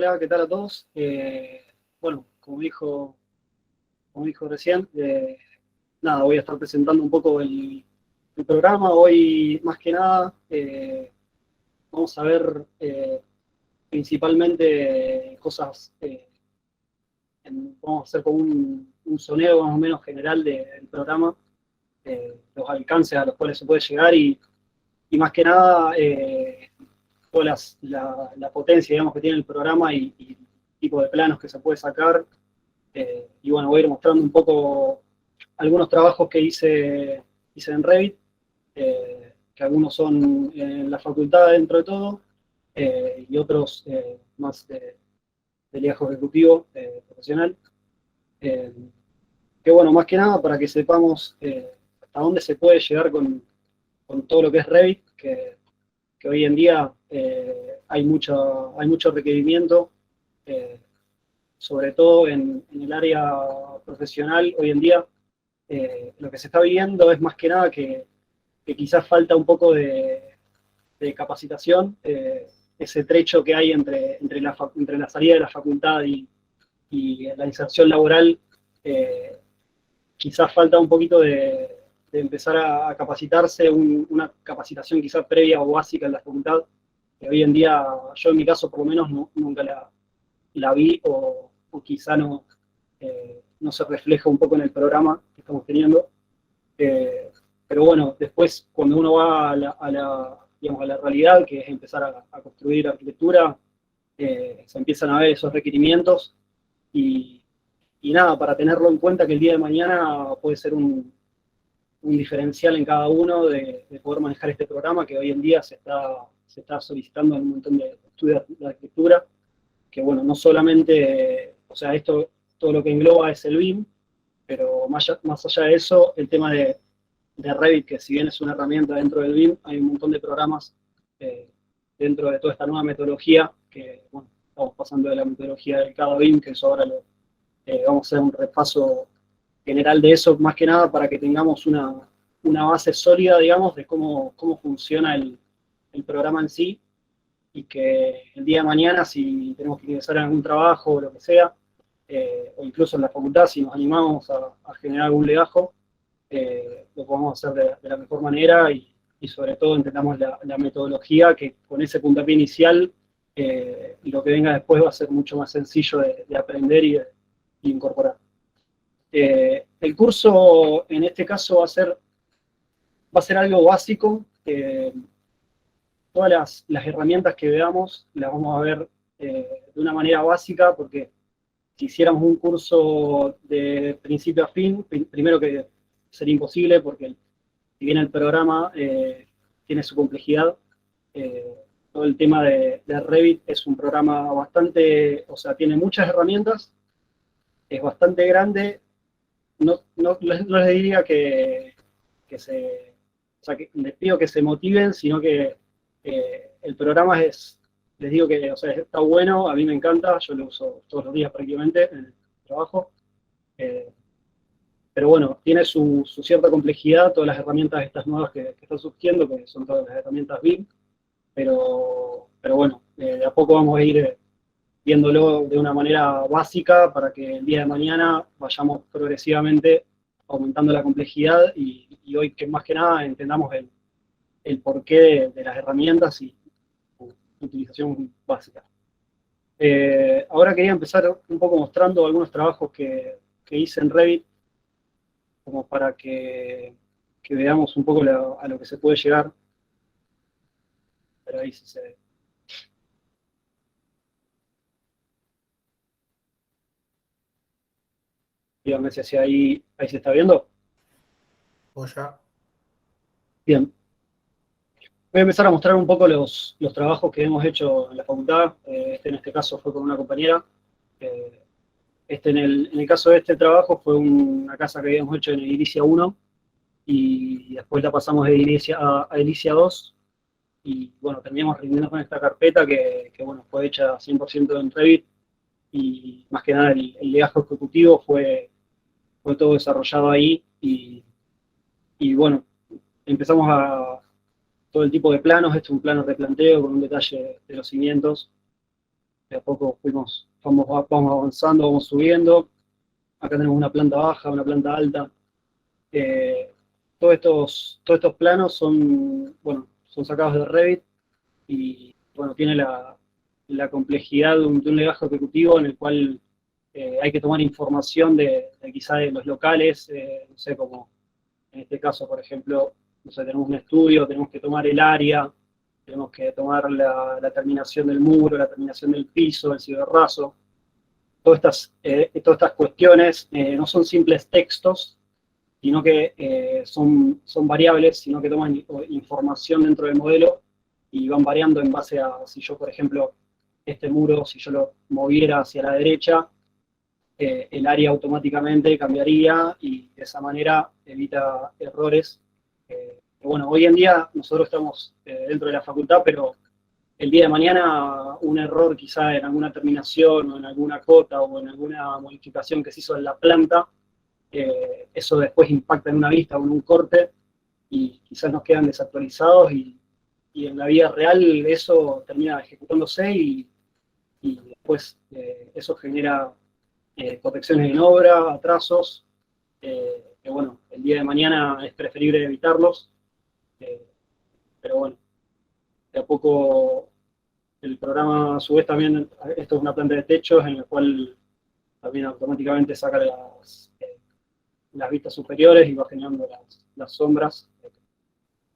Hola, ¿qué tal a todos? Bueno, como dijo recién, nada, voy a estar presentando un poco el programa. Hoy, más que nada, vamos a ver principalmente cosas, vamos a hacer como un soneo más o menos general del programa, los alcances a los cuales se puede llegar y más que nada, toda la potencia, digamos, que tiene el programa y el tipo de planos que se puede sacar. Y bueno, voy a ir mostrando un poco algunos trabajos que hice en Revit, que algunos son en la facultad dentro de todo, y otros más de liderazgo ejecutivo profesional. Eh, que bueno, más que nada para que sepamos hasta dónde se puede llegar con todo lo que es Revit, que hoy en día hay mucho requerimiento, eh, sobre todo en el área profesional. Hoy en día lo que se está viendo es más que nada que quizás falta un poco de capacitación, ese trecho que hay entre la salida de la facultad y la inserción laboral. Quizás falta un poquito de empezar a capacitarse, una capacitación quizás previa o básica en la facultad, que hoy en día, yo en mi caso por lo menos nunca la vi o quizá no se refleja un poco en el programa que estamos teniendo. Pero bueno, después cuando uno va digamos, a la realidad, que es empezar a construir arquitectura, se empiezan a ver esos requerimientos y, y nada, para tenerlo en cuenta que el día de mañana puede ser un diferencial en cada uno de poder manejar este programa que hoy en día se está solicitando en un montón de estudios de arquitectura, que bueno, no solamente, o sea, todo lo que engloba es el BIM, pero más allá de eso, el tema de Revit, que si bien es una herramienta dentro del BIM, hay un montón de programas eh, dentro de toda esta nueva metodología, que bueno, estamos pasando de la metodología del cada BIM, que eso ahora vamos a hacer un repaso general de eso, más que nada para que tengamos una base sólida, digamos, de cómo funciona el programa en sí, y que el día de mañana, si tenemos que ingresar en algún trabajo o lo que sea, o incluso en la facultad, si nos animamos a generar algún legajo, lo podamos hacer de la mejor manera y sobre todo entendamos la metodología, que con ese puntapié inicial y lo que venga después va a ser mucho más sencillo de aprender y de incorporar. El curso en este caso va a ser algo básico. Todas las herramientas que veamos las vamos a ver de una manera básica, porque si hiciéramos un curso de principio a fin, primero que sería imposible, porque si bien el programa tiene su complejidad, eh, todo el tema de Revit es un programa bastante, o sea, tiene muchas herramientas, es bastante grande. No les diría o sea, que les pido que se motiven, sino que el programa les digo que, o sea, está bueno, a mí me encanta, yo lo uso todos los días prácticamente en el trabajo. Eh, pero bueno, tiene su cierta complejidad, todas las herramientas estas nuevas que están surgiendo, que son todas las herramientas BIM, pero bueno, de a poco vamos a ir viéndolo de una manera básica para que el día de mañana vayamos progresivamente aumentando la complejidad y hoy que más que nada entendamos el porqué de las herramientas y su utilización básica. Ahora quería empezar un poco mostrando algunos trabajos que hice en Revit, como para que veamos un poco a lo que se puede llegar. Pero ahí sí se ve. Díganme si hacia ahí se está viendo. O ya. Bien. Voy a empezar a mostrar un poco los trabajos que hemos hecho en la facultad. En este caso fue con una compañera. Eh, en el caso de este trabajo fue una casa que habíamos hecho en Edilicia 1 y después la pasamos de Edilicia a Edilicia 2 y bueno, terminamos rindiendo con esta carpeta que bueno, fue hecha 100% en Revit y más que nada el legajo ejecutivo fue todo desarrollado ahí y bueno, empezamos todo el tipo de planos. Este es un plano replanteo con un detalle de los cimientos. De a poco vamos avanzando, vamos subiendo. Acá tenemos una planta baja, una planta alta. Eh, todos estos planos son, bueno, son sacados de Revit y bueno, tiene la complejidad de un lenguaje ejecutivo en el cual hay que tomar información de quizá de los locales, no sé, como en este caso, por ejemplo, no sé, tenemos un estudio, tenemos que tomar el área, tenemos que tomar la terminación del muro, la terminación del piso, el ciberraso. Todas estas cuestiones no son simples textos, sino que son variables, sino que toman información dentro del modelo y van variando en base a si yo, por ejemplo, este muro, si yo lo moviera hacia la derecha, el área automáticamente cambiaría y de esa manera evita errores. Bueno, hoy en día nosotros estamos dentro de la facultad, pero el día de mañana un error quizá en alguna terminación o en alguna cota o en alguna modificación que se hizo en la planta, eso después impacta en una vista o en un corte y quizás nos quedan desactualizados y en la vida real eso termina ejecutándose y después eso genera correcciones en obra, atrasos, que bueno, el día de mañana es preferible evitarlos, eh, pero bueno, de a poco el programa a su vez también, esto es una planta de techos en la cual también automáticamente saca las vistas superiores y va generando las sombras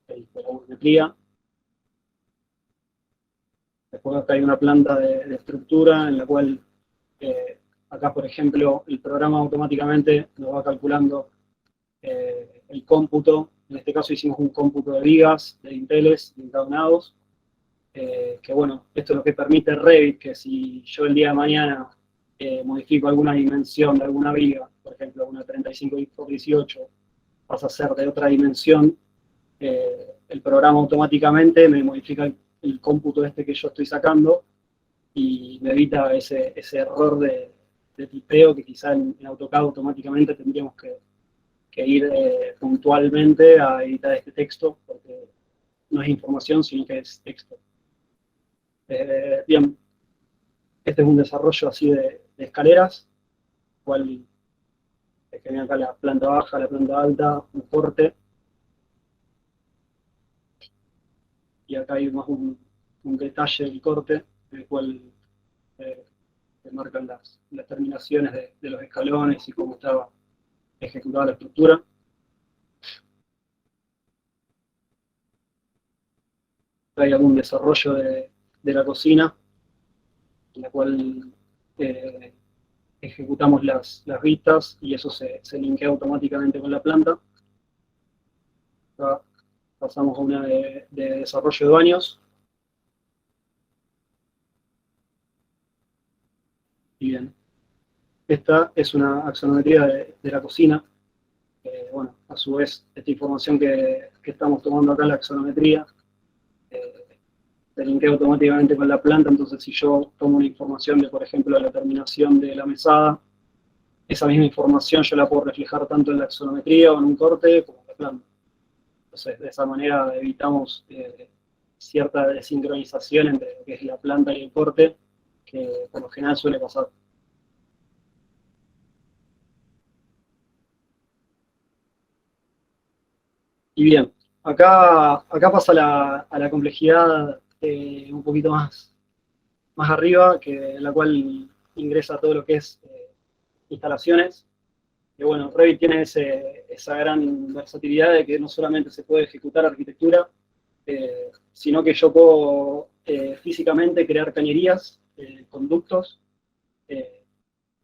de la volumetría. Después acá hay una planta de estructura en la cual acá, por ejemplo, el programa automáticamente nos va calculando el cómputo. En este caso hicimos un cómputo de vigas, de dinteles, de encadenados, que bueno, esto es lo que permite Revit, que si yo el día de mañana modifico alguna dimensión de alguna viga, por ejemplo, una 35 por 18, pasa a ser de otra dimensión, el programa automáticamente me modifica el cómputo este que yo estoy sacando y me evita ese error de tipeo que quizá en AutoCAD automáticamente tendríamos que ir puntualmente a editar este texto, porque no es información, sino que es texto. Bien, este es un desarrollo así de escaleras, cual genera acá la planta baja, la planta alta, un corte, y acá hay más un detalle del corte, en el cual te marcan las terminaciones de los escalones y cómo estaba ejecutada la estructura. Hay algún desarrollo de la cocina, en la cual eh, ejecutamos las vistas y eso se linkea automáticamente con la planta. Acá pasamos a una de desarrollo de baños. Y bien, esta es una axonometría de la cocina. Bueno, a su vez, esta información que estamos tomando acá, la axonometría, se linkea automáticamente con la planta. Entonces, si yo tomo una información de, por ejemplo, la terminación de la mesada, esa misma información yo la puedo reflejar tanto en la axonometría o en un corte como en la planta. Entonces, de esa manera evitamos cierta desincronización entre lo que es la planta y el corte, que por lo general suele pasar. Y bien, acá pasa a la complejidad un poquito más arriba, que en la cual ingresa todo lo que es instalaciones. Que bueno, Revit tiene esa gran versatilidad de que no solamente se puede ejecutar arquitectura, sino que yo puedo físicamente crear cañerías, conductos, eh,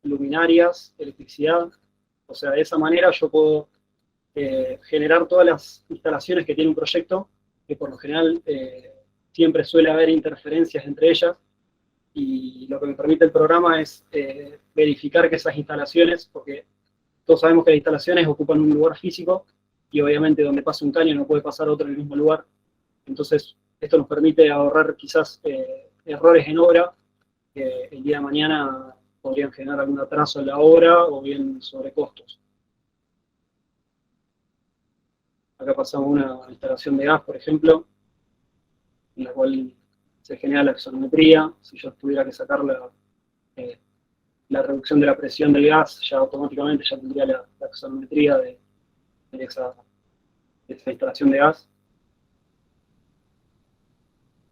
luminarias, electricidad. O sea, de esa manera yo puedo generar todas las instalaciones que tiene un proyecto, que por lo general siempre suele haber interferencias entre ellas, y lo que me permite el programa es verificar que esas instalaciones, porque todos sabemos que las instalaciones ocupan un lugar físico, y obviamente donde pasa un caño no puede pasar otro en el mismo lugar. Entonces, esto nos permite ahorrar quizás errores en obra, que el día de mañana podrían generar algún atraso en la obra o bien sobrecostos. Acá pasamos una instalación de gas, por ejemplo, en la cual se genera la axonometría. Si yo tuviera que sacar la reducción de la presión del gas, ya automáticamente ya tendría la axonometría de esa instalación de gas.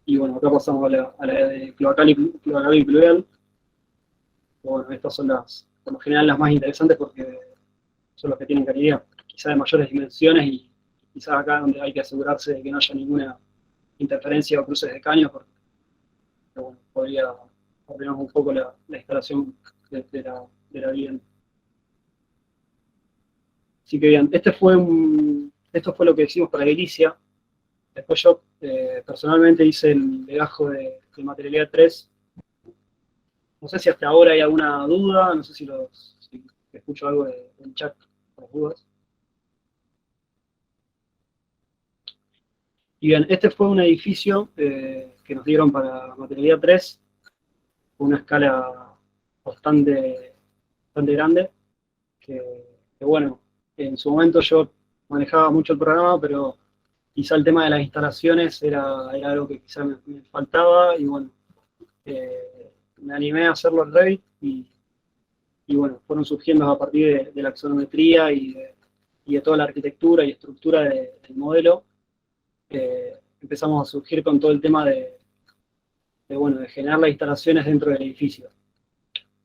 Y bueno, acá pasamos a la de cloacal y pluvial. Bueno, estas son por lo general las más interesantes porque son las que tienen cañería quizá de mayores dimensiones y quizás acá donde hay que asegurarse de que no haya ninguna interferencia o cruces de caños, porque bueno, podría ordenar un poco la instalación de la vivienda. Así que bien, esto fue lo que hicimos para la edilicia. Después yo personalmente hice el legajo de materialidad 3. No sé si hasta ahora hay alguna duda, no sé si escucho algo del chat por dudas. Y bien, este fue un edificio que nos dieron para materialidad 3, con una escala bastante grande, que bueno, en su momento yo manejaba mucho el programa, pero quizá el tema de las instalaciones era algo que quizá me faltaba, y bueno, me animé a hacerlo en Revit, y bueno, fueron surgiendo a partir de la axonometría y de toda la arquitectura y estructura del modelo. Empezamos a surgir con todo el tema de generar las instalaciones dentro del edificio.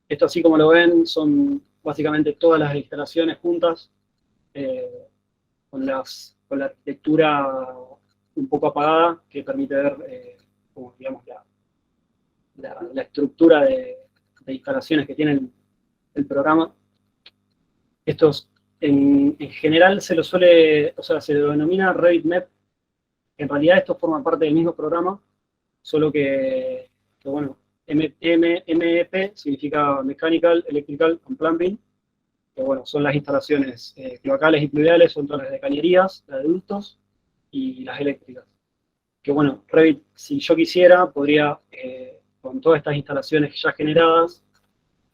Esto, así como lo ven, son básicamente todas las instalaciones juntas, con la arquitectura un poco apagada, que permite ver como, digamos, la estructura de instalaciones que tiene el programa. Estos, en general, se lo denomina Revit MEP. En realidad esto forma parte del mismo programa, solo que bueno, MEP significa Mechanical, Electrical and Plumbing, que bueno, son las instalaciones cloacales y pluviales, son todas las de cañerías, las de ductos y las eléctricas. Que bueno, Revit, si yo quisiera, podría, con todas estas instalaciones ya generadas,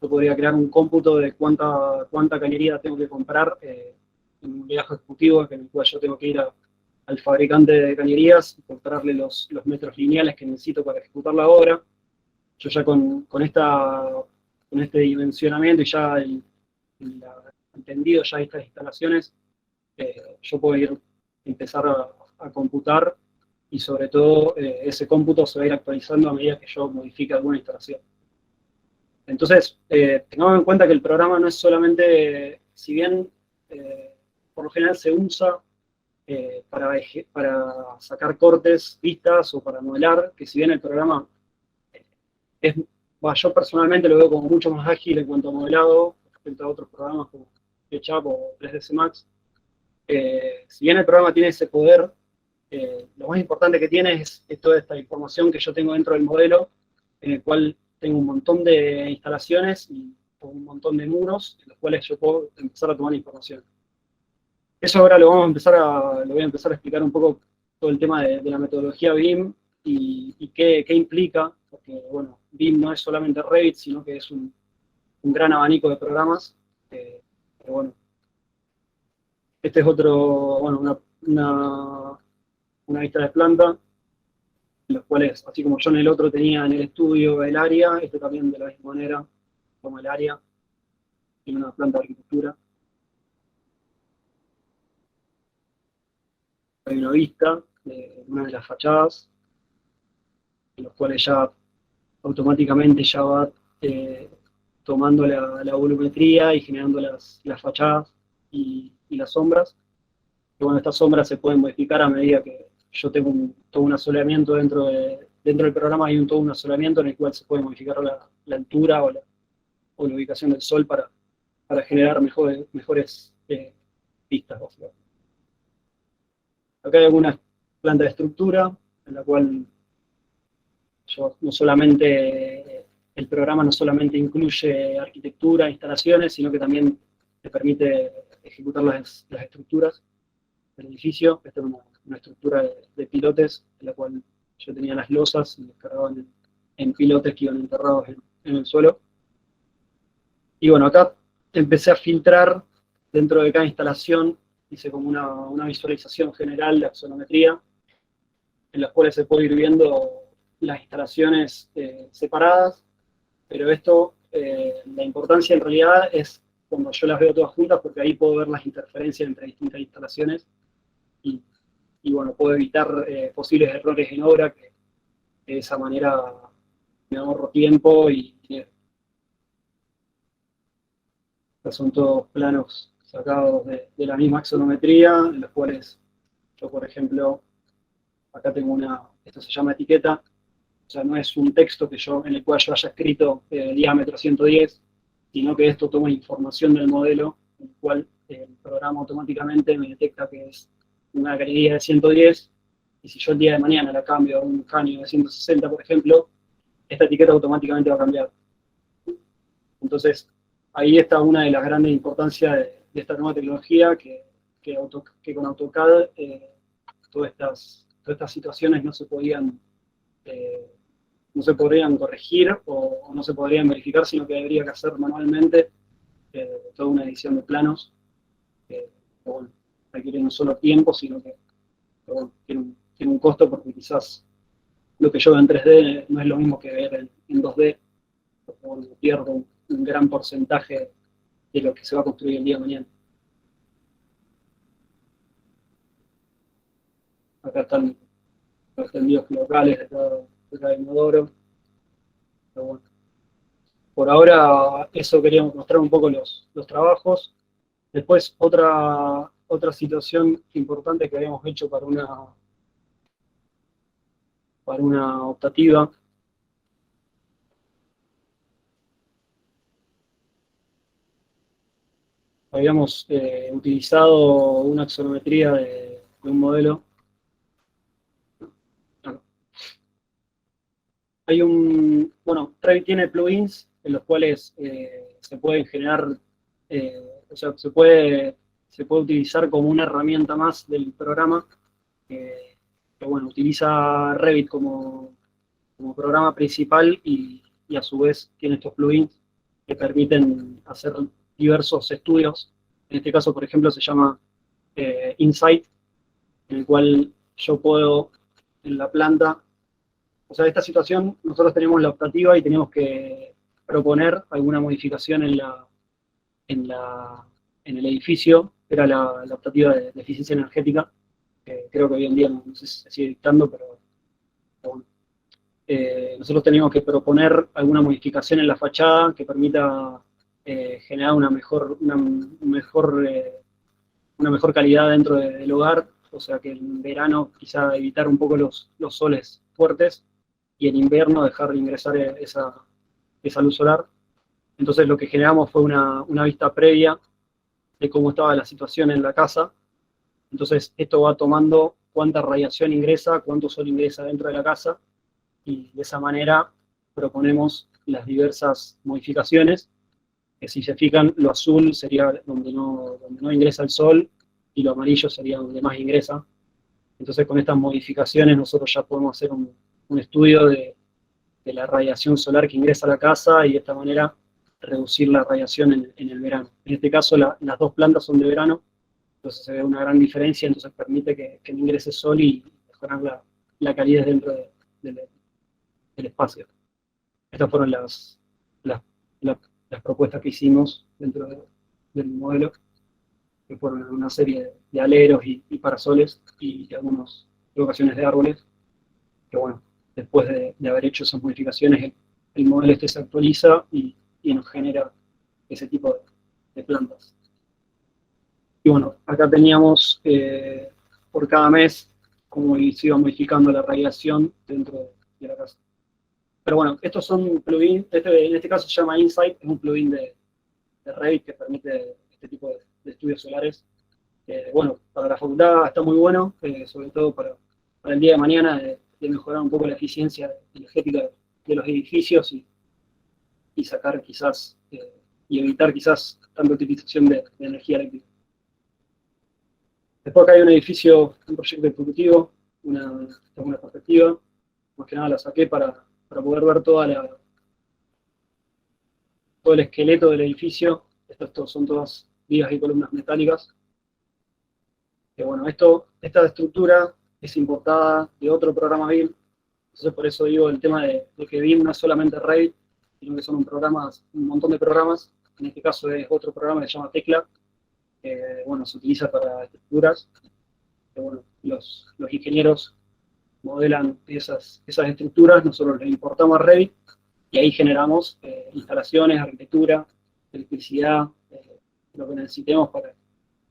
yo podría crear un cómputo de cuánta cañería tengo que comprar en un viaje ejecutivo, en el cual yo tengo que ir al fabricante de cañerías y comprarle los metros lineales que necesito para ejecutar la obra. Yo ya con este dimensionamiento y ya entendido ya estas instalaciones, yo puedo empezar a computar, y sobre todo ese cómputo se va a ir actualizando a medida que yo modifique alguna instalación. Entonces, tengamos en cuenta que el programa no es solamente, si bien por lo general se usa para sacar cortes, vistas o para modelar, que si bien el programa yo personalmente lo veo como mucho más ágil en cuanto a modelado respecto a otros programas como SketchUp o 3ds Max. Si bien el programa tiene ese poder, lo más importante que tiene es toda esta información que yo tengo dentro del modelo, en el cual tengo un montón de instalaciones y un montón de muros en los cuales yo puedo empezar a tomar información. Eso ahora lo voy a empezar a explicar un poco, todo el tema de la metodología BIM y qué implica, porque bueno, BIM no es solamente Revit, sino que es un gran abanico de programas. Pero bueno, este es bueno, una vista de planta, en los cuales, así como yo en el otro tenía en el estudio el área, este también de la misma manera, como el área, tiene una planta de arquitectura. Hay una vista de una de las fachadas, en los cuales ya automáticamente ya va tomando la volumetría y generando las fachadas y las sombras. Y bueno, estas sombras se pueden modificar a medida que yo tengo todo un asoleamiento dentro del programa. Hay todo un asoleamiento en el cual se puede modificar la altura o la ubicación del sol para generar mejores vistas. Acá hay alguna planta de estructura en la cual el programa no solamente incluye arquitectura, instalaciones, sino que también te permite ejecutar las estructuras del edificio. Esta es una estructura de pilotes, en la cual yo tenía las losas y descargaban en pilotes que iban enterrados en el suelo. Y bueno, acá empecé a filtrar dentro de cada instalación, hice como una visualización general de axonometría, en las cuales se puede ir viendo las instalaciones separadas, pero esto, la importancia en realidad es cuando yo las veo todas juntas, porque ahí puedo ver las interferencias entre distintas instalaciones y, y bueno, puedo evitar posibles errores en obra, que de esa manera me ahorro tiempo y dinero. Estos son todos planos sacados de la misma axonometría, en los cuales yo, por ejemplo, acá tengo esto se llama etiqueta, o sea, no es un texto en el cual yo haya escrito diámetro 110, sino que esto toma información del modelo, en el cual el programa automáticamente me detecta que es una galería de 110, y si yo el día de mañana la cambio a un canio de 160, por ejemplo, esta etiqueta automáticamente va a cambiar. Entonces, ahí está una de las grandes importancias de esta nueva tecnología, que con AutoCAD todas estas situaciones eh, no se podrían corregir o no se podrían verificar, sino que habría que hacer manualmente toda una edición de planos, que bueno, requiere no solo tiempo, sino que bueno, tiene un costo, porque quizás lo que yo veo en 3D no es lo mismo que ver en 2D, porque bueno, pierdo un gran porcentaje de lo que se va a construir el día de mañana. Acá están los tendidos locales de cada inodoro, pero bueno. Por ahora, eso queríamos mostrar un poco los trabajos. Después, otra situación importante que habíamos hecho para una optativa, habíamos utilizado una axonometría de un modelo. Bueno, Revit tiene plugins en los cuales se pueden generar, o sea, se puede utilizar como una herramienta más del programa, que bueno, utiliza Revit como programa principal y a su vez tiene estos plugins que permiten hacer diversos estudios. En este caso, por ejemplo, se llama Insight, en el cual yo puedo en la planta, o sea, en esta situación nosotros tenemos la optativa y tenemos que proponer alguna modificación en el edificio, que era la optativa de eficiencia energética, que creo que hoy en día no sé si se sigue dictando, pero bueno. Nosotros teníamos que proponer alguna modificación en la fachada que permita generar una mejor calidad dentro del hogar, o sea que en verano quizá evitar un poco los soles fuertes y en invierno dejar de ingresar esa luz solar. Entonces lo que generamos fue una vista previa de cómo estaba la situación en la casa. Entonces esto va tomando cuánta radiación ingresa, cuánto sol ingresa dentro de la casa, y de esa manera proponemos las diversas modificaciones, que si se fijan, lo azul sería donde no ingresa el sol y lo amarillo sería donde más ingresa. Entonces con estas modificaciones nosotros ya podemos hacer un estudio de la radiación solar que ingresa a la casa y de esta manera reducir la radiación en el verano. En este caso las dos plantas son de verano, entonces se ve una gran diferencia, entonces permite que no ingrese sol y mejorar la calidad dentro del espacio. Estas fueron las, las propuestas que hicimos dentro del modelo, que fueron una serie de aleros y parasoles y algunas locaciones de árboles, que bueno, después de haber hecho esas modificaciones, el modelo este se actualiza y nos genera ese tipo de plantas. Y bueno, acá teníamos por cada mes cómo se iba modificando la radiación dentro de la casa. Pero bueno, estos son plugins, en este caso se llama Insight, es un plugin de Revit que permite este tipo de estudios solares. Bueno, para la facultad está muy bueno, sobre todo para el día de mañana, de mejorar un poco la eficiencia energética de los edificios y sacar quizás, y evitar quizás tanta utilización de energía eléctrica. Después acá hay un edificio, un proyecto ejecutivo, una perspectiva, más que nada la saqué para poder ver todo el esqueleto del edificio. Estos son todas vigas y columnas metálicas. Que bueno, esta estructura es importada de otro programa BIM, Entonces por eso digo el tema de que BIM no es solamente Revit, sino que son un montón de programas. En este caso es otro programa que se llama Tecla, que bueno, se utiliza para estructuras. Que, bueno, los ingenieros modelan esas estructuras, nosotros les importamos a Revit y ahí generamos instalaciones, arquitectura, electricidad, lo que necesitemos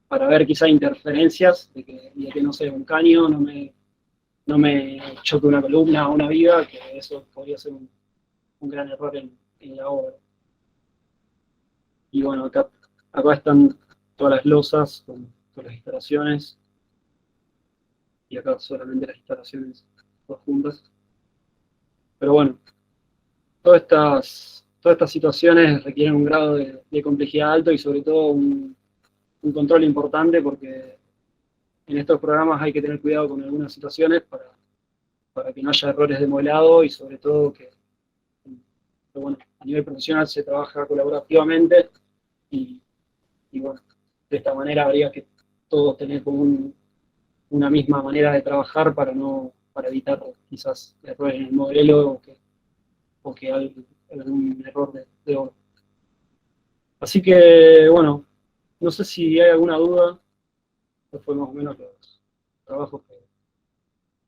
para ver quizá interferencias de que no sé, un caño no me choque una columna o una viga, que eso podría ser un gran error en la obra. Y bueno, acá están todas las losas con las instalaciones, y acá solamente las instalaciones todas juntas. Pero bueno, todas estas situaciones requieren un grado de complejidad alto y sobre todo un control importante, porque en estos programas hay que tener cuidado con algunas situaciones para que no haya errores de modelado y sobre todo que, bueno, a nivel profesional se trabaja colaborativamente y, y bueno, de esta manera habría que todos tener como una misma manera de trabajar para evitar quizás errores en el modelo o que algún error de obra. Así que bueno, no sé si hay alguna duda. Estos fue más o menos los trabajos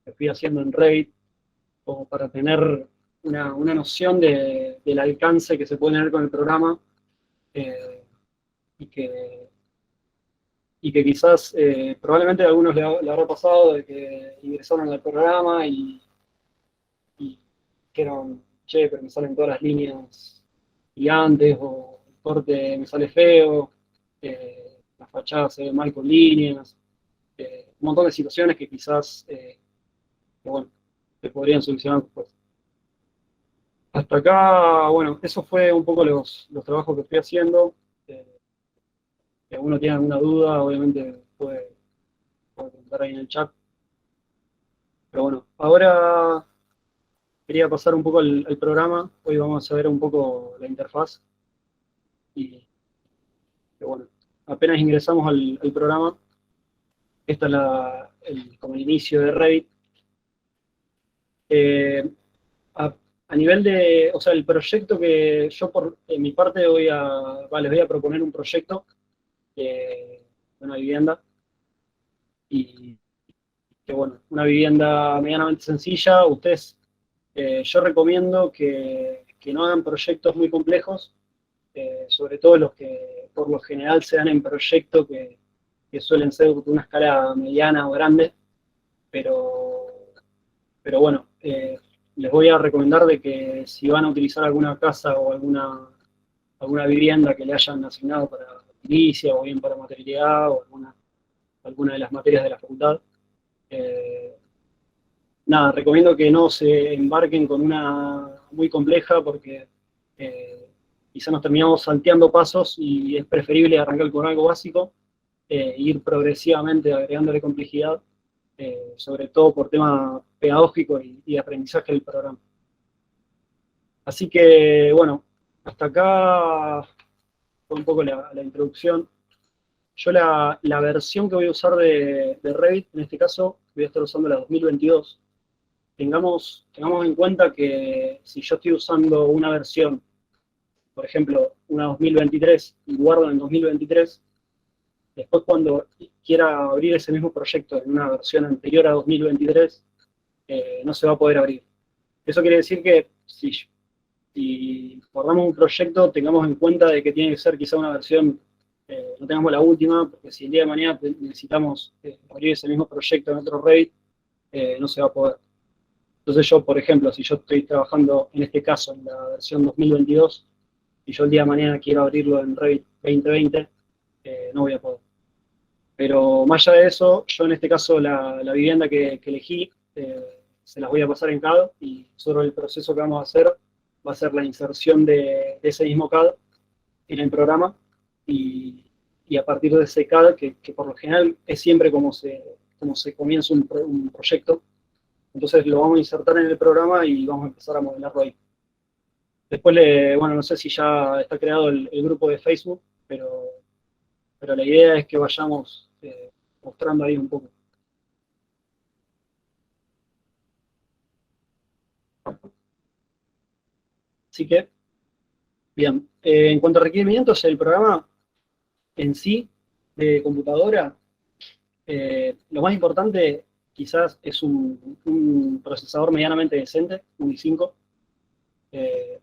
que fui haciendo en Revit, como para tener una noción del alcance que se puede tener con el programa, eh, y que, y que quizás probablemente a algunos le habrá pasado de que ingresaron al programa y dijeron, che, pero me salen todas las líneas gigantes, o el corte me sale feo, la fachada se ve mal con líneas, un montón de situaciones que quizás, que, bueno, se podrían solucionar después. Hasta acá, bueno, eso fue un poco los trabajos que fui haciendo. Si alguno tiene alguna duda, obviamente puede preguntar ahí en el chat. Pero bueno, ahora quería pasar un poco al programa. Hoy vamos a ver un poco la interfaz. Y que bueno, apenas ingresamos al programa, esta es como el inicio de Revit. Eh, a nivel de, o sea, el proyecto que yo por mi parte les voy a proponer un proyecto de una vivienda, y que bueno, una vivienda medianamente sencilla. Ustedes, yo recomiendo que no hagan proyectos muy complejos, sobre todo los que por lo general se dan en proyectos que suelen ser de una escala mediana o grande, pero, pero bueno, les voy a recomendar de que si van a utilizar alguna casa o alguna vivienda que le hayan asignado para inicia o bien para materialidad o alguna de las materias de la facultad, eh, nada, recomiendo que no se embarquen con una muy compleja, porque quizá nos terminamos salteando pasos y es preferible arrancar con algo básico, ir progresivamente agregándole complejidad, sobre todo por tema pedagógico y aprendizaje del programa. Así que bueno, hasta acá fue un poco la introducción. Yo la versión que voy a usar de Revit, en este caso, voy a estar usando la 2022. Tengamos en cuenta que si yo estoy usando una versión, por ejemplo, una 2023, y guardo en 2023, después cuando quiera abrir ese mismo proyecto en una versión anterior a 2023, no se va a poder abrir. Eso quiere decir que si guardamos un proyecto, tengamos en cuenta de que tiene que ser quizá una versión, no tengamos la última, porque si el día de mañana necesitamos abrir ese mismo proyecto en otro Revit, no se va a poder. Entonces yo, por ejemplo, si yo estoy trabajando en este caso en la versión 2022 y yo el día de mañana quiero abrirlo en Revit 2020, no voy a poder. Pero más allá de eso, yo en este caso la vivienda que elegí, se las voy a pasar en CAD, y solo el proceso que vamos a hacer va a ser la inserción de ese mismo CAD en el programa, y a partir de ese CAD, que por lo general es siempre como se comienza un proyecto, entonces lo vamos a insertar en el programa y vamos a empezar a modelarlo ahí. Después, bueno, no sé si ya está creado el grupo de Facebook, pero la idea es que vayamos mostrando ahí un poco. Así que, bien. En cuanto a requerimientos, el programa en sí de computadora, lo más importante quizás es un procesador medianamente decente, un i5,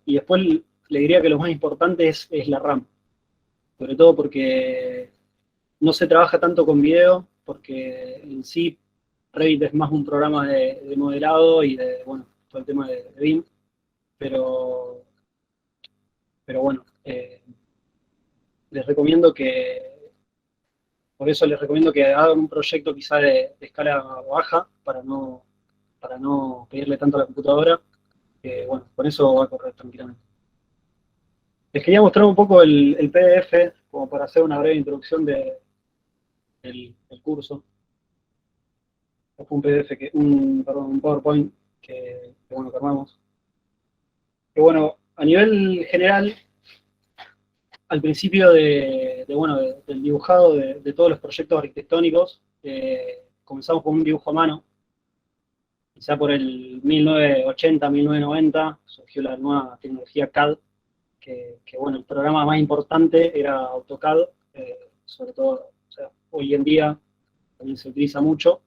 y después le diría que lo más importante es la RAM, sobre todo porque no se trabaja tanto con video, porque en sí Revit es más un programa de modelado y de, bueno, todo el tema de BIM, pero, pero bueno, les recomiendo que, por eso les recomiendo que hagan un proyecto quizá de escala baja para no pedirle tanto a la computadora, que bueno, con eso va a correr tranquilamente. Les quería mostrar un poco el PDF, como para hacer una breve introducción del curso. Fue un PDF, perdón, un PowerPoint bueno, que armamos. Que bueno, a nivel general, al principio del dibujado de todos los proyectos arquitectónicos, comenzamos con un dibujo a mano. Quizá por el 1980, 1990 surgió la nueva tecnología CAD, que bueno, el programa más importante era AutoCAD, sobre todo, o sea, hoy en día también se utiliza mucho.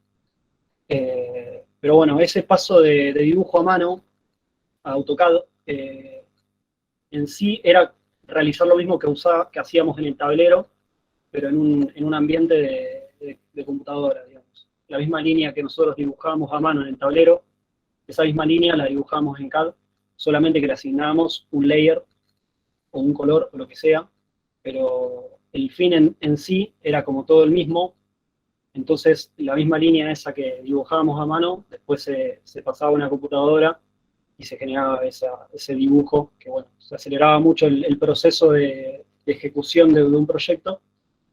Pero bueno, ese paso de dibujo a mano a AutoCAD en sí era realizar lo mismo que hacíamos en el tablero, pero en un ambiente de computadora, digamos. La misma línea que nosotros dibujábamos a mano en el tablero, esa misma línea la dibujábamos en CAD, solamente que le asignábamos un layer o un color o lo que sea, pero el fin en sí era como todo el mismo. Entonces, la misma línea esa que dibujábamos a mano, después se pasaba a una computadora y se generaba ese dibujo, que bueno, se aceleraba mucho el proceso de ejecución de un proyecto,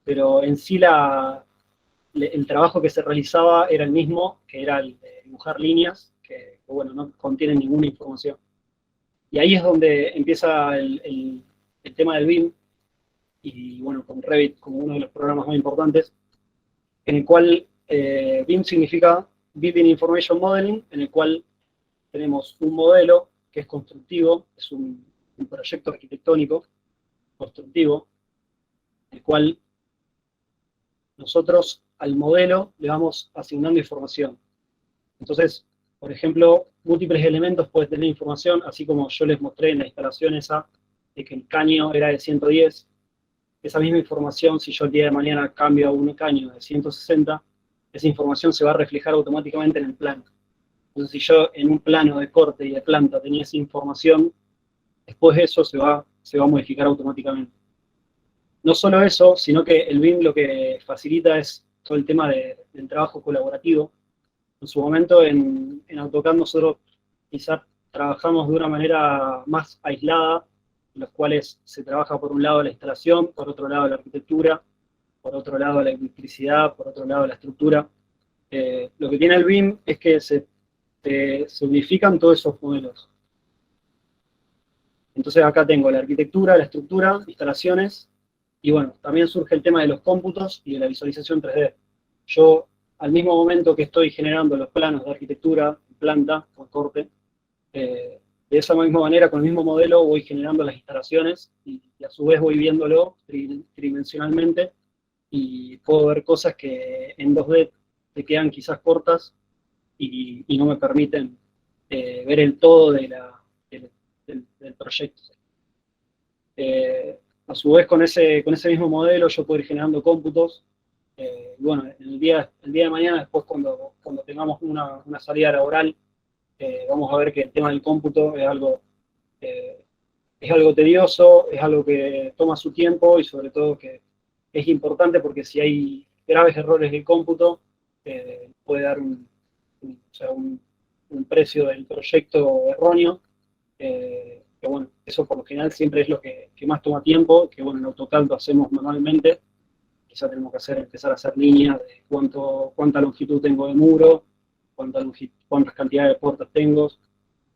pero en sí el trabajo que se realizaba era el mismo, que era el de dibujar líneas, que bueno, no contienen ninguna información. Y ahí es donde empieza el tema del BIM, y bueno, con Revit como uno de los programas más importantes, en el cual BIM significa Building Information Modeling, en el cual tenemos un modelo que es constructivo, es un proyecto arquitectónico constructivo, en el cual nosotros al modelo le vamos asignando información. Entonces, por ejemplo, múltiples elementos pueden tener información, así como yo les mostré en la instalación esa, de que el caño era de 110, esa misma información, si yo el día de mañana cambio a un caño de 160, esa información se va a reflejar automáticamente en el plano. Entonces, si yo en un plano de corte y de planta tenía esa información, después eso se va a modificar automáticamente. No solo eso, sino que el BIM lo que facilita es todo el tema del trabajo colaborativo. En su momento en AutoCAD nosotros quizás trabajamos de una manera más aislada, en los cuales se trabaja por un lado la instalación, por otro lado la arquitectura, por otro lado la electricidad, por otro lado la estructura. Lo que tiene el BIM es que se unifican todos esos modelos. Entonces acá tengo la arquitectura, la estructura, instalaciones, y bueno, también surge el tema de los cómputos y de la visualización 3D. Yo, al mismo momento que estoy generando los planos de arquitectura, planta, o corte, de esa misma manera, con el mismo modelo, voy generando las instalaciones y a su vez voy viéndolo tridimensionalmente y puedo ver cosas que en 2D te quedan quizás cortas y no me permiten ver el todo del proyecto. A su vez, con ese mismo modelo, yo puedo ir generando cómputos. Bueno, el día de mañana, después cuando tengamos una salida laboral, vamos a ver que el tema del cómputo es algo tedioso, es algo que toma su tiempo y sobre todo que es importante porque si hay graves errores del cómputo, puede dar un precio del proyecto erróneo, que bueno, eso por lo general siempre es lo que más toma tiempo, que bueno, en AutoCAD lo hacemos manualmente, quizá tenemos que empezar a hacer líneas de cuánta longitud tengo de muro, cuántas cantidades de puertas tengo,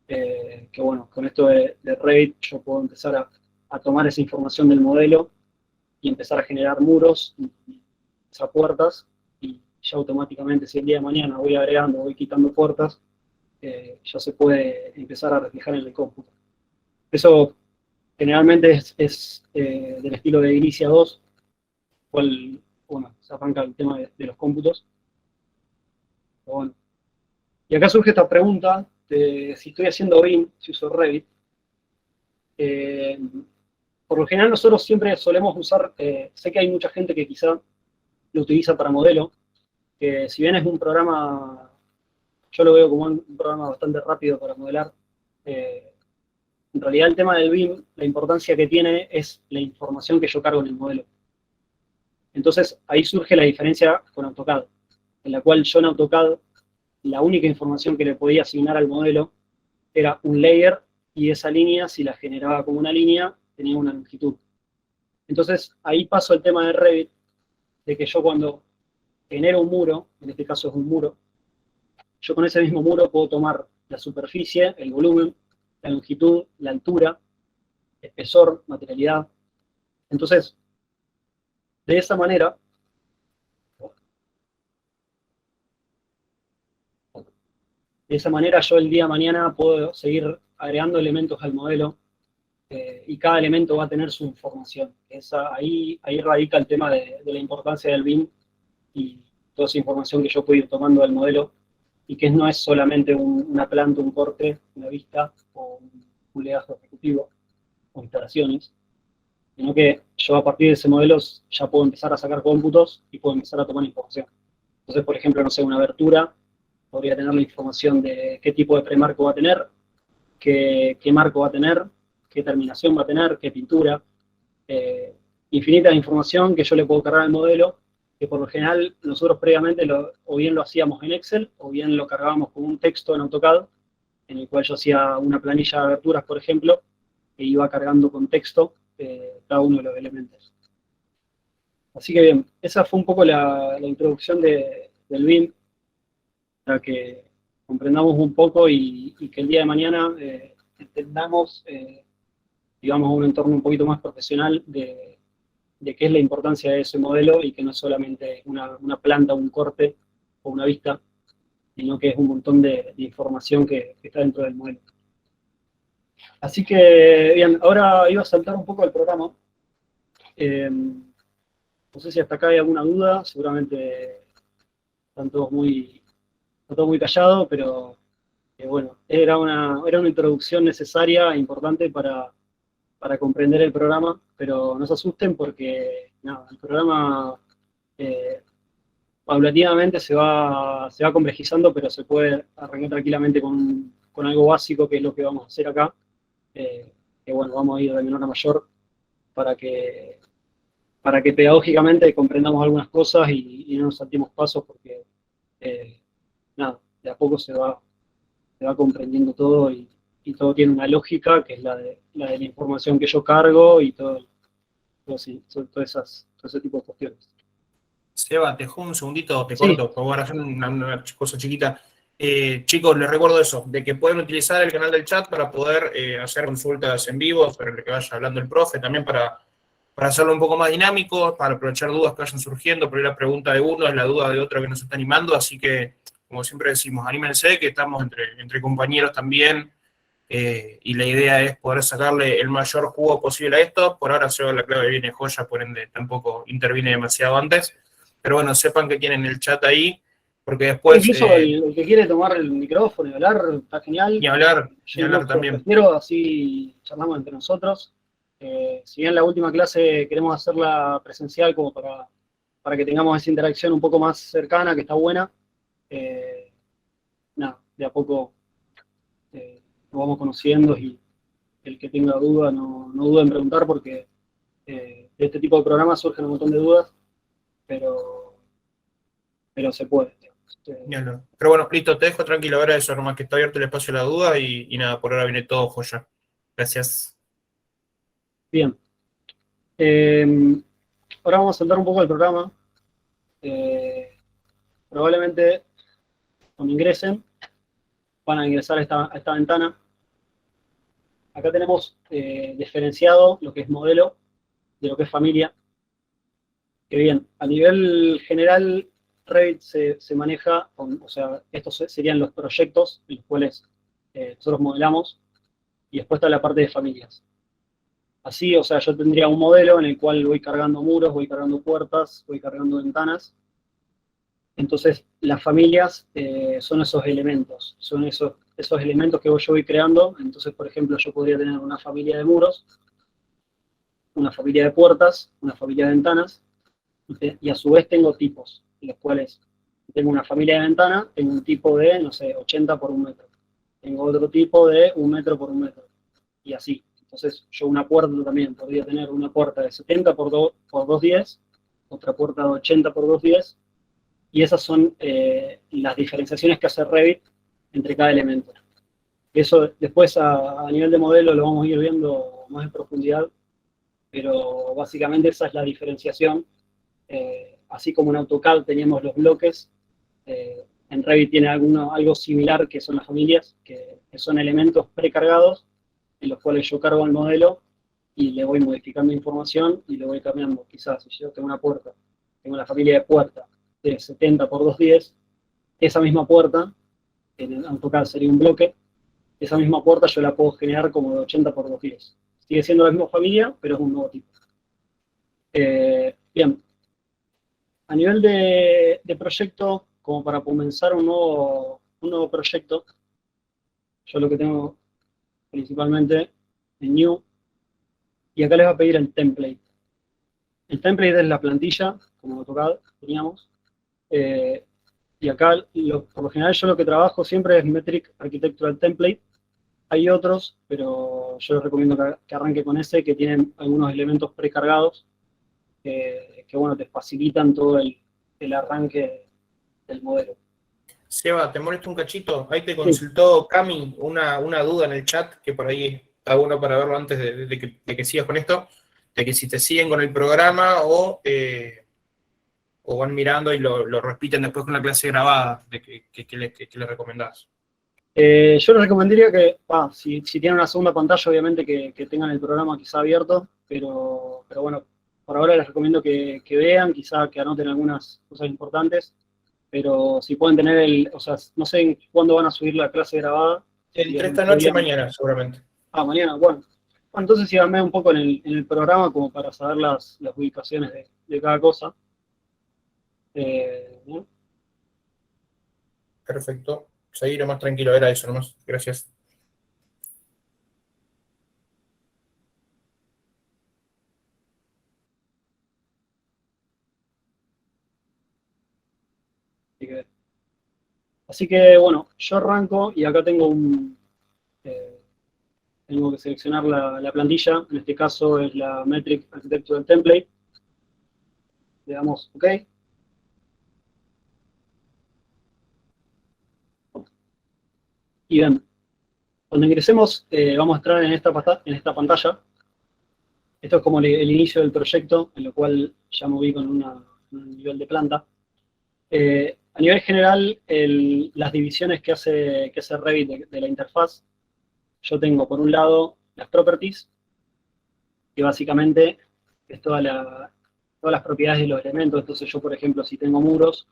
que bueno, con esto de Revit yo puedo empezar a tomar esa información del modelo y empezar a generar muros y esas puertas, y ya automáticamente si el día de mañana voy agregando, voy quitando puertas, ya se puede empezar a reflejar en el cómputo. Eso generalmente es del estilo de Inicia 2, cual, bueno, se arranca el tema de los cómputos. Pero bueno. Y acá surge esta pregunta de si estoy haciendo BIM, si uso Revit. Eh, por lo general nosotros siempre solemos usar, sé que hay mucha gente que quizá lo utiliza para modelo, que si bien es un programa, yo lo veo como un programa bastante rápido para modelar, eh, en realidad el tema del BIM, la importancia que tiene es la información que yo cargo en el modelo. Entonces ahí surge la diferencia con AutoCAD, en la cual yo en AutoCAD la única información que le podía asignar al modelo era un layer y esa línea, si la generaba como una línea, tenía una longitud. Entonces ahí paso el tema de Revit, de que yo cuando genero un muro, en este caso es un muro, yo con ese mismo muro puedo tomar la superficie, el volumen, la longitud, la altura, espesor, materialidad. Entonces, de esa manera, yo el día de mañana puedo seguir agregando elementos al modelo y cada elemento va a tener su información. Ahí radica el tema de la importancia del BIM y toda esa información que yo puedo ir tomando del modelo y que no es solamente una planta, un corte, una vista o un legajo ejecutivo o instalaciones, sino que yo a partir de ese modelo ya puedo empezar a sacar cómputos y puedo empezar a tomar información. Entonces, por ejemplo, no sé, una abertura podría tener la información de qué tipo de premarco va a tener, qué marco va a tener, qué terminación va a tener, qué pintura, infinita de información que yo le puedo cargar al modelo, que por lo general nosotros previamente o bien lo hacíamos en Excel, o bien lo cargábamos con un texto en AutoCAD, en el cual yo hacía una planilla de aberturas, por ejemplo, e iba cargando con texto cada uno de los elementos. Así que bien, esa fue un poco la introducción del BIM, para que comprendamos un poco y que el día de mañana entendamos, digamos, un entorno un poquito más profesional de qué es la importancia de ese modelo y que no es solamente una planta, un corte o una vista, sino que es un montón de información que está dentro del modelo. Así que, bien, ahora iba a saltar un poco el programa. No sé si hasta acá hay alguna duda, seguramente están todos muy callados, pero bueno, era una introducción necesaria e importante para comprender el programa, pero no se asusten porque nada, el programa paulatinamente se va complejizando, pero se puede arrancar tranquilamente con algo básico, que es lo que vamos a hacer acá, que bueno, vamos a ir de menor a mayor para que, para que pedagógicamente comprendamos algunas cosas y no nos saltemos pasos, porque nada, de a poco se va comprendiendo todo y todo tiene una lógica, que es la de la información que yo cargo y sí, todo ese tipo de cuestiones. Seba, te dejo un segundito, te Sí, corto, por favor, hacer una cosa chiquita. Chicos, les recuerdo eso, de que pueden utilizar el canal del chat para poder hacer consultas en vivo, sobre lo que vaya hablando el profe, también para hacerlo un poco más dinámico, para aprovechar dudas que vayan surgiendo, por ahí la pregunta de uno es la duda de otro que nos está animando, así que, como siempre decimos, anímense, que estamos entre compañeros también, y la idea es poder sacarle el mayor jugo posible a esto. Por ahora Seba la clave viene joya, por ende tampoco interviene demasiado antes. Pero bueno, sepan que tienen el chat ahí, porque después, incluso el que quiere tomar el micrófono y hablar, está genial. ni Yo hablar lo también. prefiero, así charlamos entre nosotros. Si bien la última clase queremos hacerla presencial como para que tengamos esa interacción un poco más cercana, que está buena, nada, de a poco nos vamos conociendo y el que tenga duda no duda en preguntar, porque de este tipo de programas surgen un montón de dudas, pero se puede. Ni hablar. Pero bueno, listo, te dejo tranquilo, ahora eso, nomás que está abierto el espacio a la duda y nada, por ahora viene todo joya. Gracias. Bien. Eh, Ahora vamos a saltar un poco el programa. Probablemente cuando ingresen van a ingresar a esta ventana. Acá tenemos diferenciado lo que es modelo de lo que es familia. Que bien, a nivel general, Revit se maneja, o sea, estos serían los proyectos en los cuales nosotros modelamos. y después está la parte de familias. Así, o sea, yo tendría un modelo en el cual voy cargando muros, voy cargando puertas, voy cargando ventanas. Entonces, las familias son esos elementos, son esos elementos que yo voy creando. Entonces, por ejemplo, yo podría tener una familia de muros, una familia de puertas, una familia de ventanas, y a su vez tengo tipos, en los cuales tengo una familia de ventana, tengo un tipo de, no sé, 80 por 1 metro. Tengo otro tipo de 1 metro por 1 metro. Y así. Entonces, yo una puerta también podría tener una puerta de 70 por 210, otra puerta de 80 por 210, y esas son las diferenciaciones que hace Revit entre cada elemento. Eso después a nivel de modelo lo vamos a ir viendo más en profundidad, pero básicamente esa es la diferenciación. Así como en AutoCAD teníamos los bloques, en Revit tiene algo similar que son las familias, que son elementos precargados en los cuales yo cargo el modelo y le voy modificando información y le voy cambiando. Quizás si yo tengo una puerta, tengo la familia de puerta de 70 por 210, esa misma puerta, en AutoCAD sería un bloque, esa misma puerta yo la puedo generar como de 80 por 210. Sigue siendo la misma familia, pero es un nuevo tipo. Bien. A nivel de proyecto, como para comenzar un nuevo proyecto, yo lo que tengo principalmente en New, y acá les va a pedir el template. El template es la plantilla, como AutoCAD teníamos, y acá por lo general yo lo que trabajo siempre es Metric Architectural Template. Hay otros, pero yo les recomiendo que arranque con ese, que tienen algunos elementos precargados, que bueno, te facilitan todo el arranque del modelo. Seba, te molesto un cachito. Ahí te Sí. consultó Cami una duda en el chat, que por ahí está bueno para verlo antes de que sigas con esto, de que si te siguen con el programa o van mirando y lo repiten después con la clase grabada, de que le recomendás. Yo les recomendaría que, si tienen una segunda pantalla, obviamente que tengan el programa quizá abierto, pero bueno, por ahora les recomiendo que vean, quizá que anoten algunas cosas importantes, pero si pueden tener o sea, no sé cuándo van a subir la clase grabada. Entre esta noche y mañana, seguramente. Mañana, bueno. Entonces síganme un poco en el programa como para saber las ubicaciones de cada cosa. ¿No? Perfecto. Seguir más tranquilo, era eso nomás. Gracias. Así que bueno, yo arranco y acá tengo tengo que seleccionar la plantilla, en este caso es la Metric Architectural Template. Le damos OK. Y bien, cuando ingresemos vamos a entrar en esta pantalla. Esto es como el inicio del proyecto, en lo cual ya me ubico en un nivel de planta. A nivel general, las divisiones que hace Revit de la interfaz, yo tengo por un lado las properties, que básicamente es todas las propiedades de los elementos. Entonces yo, por ejemplo, si tengo muros,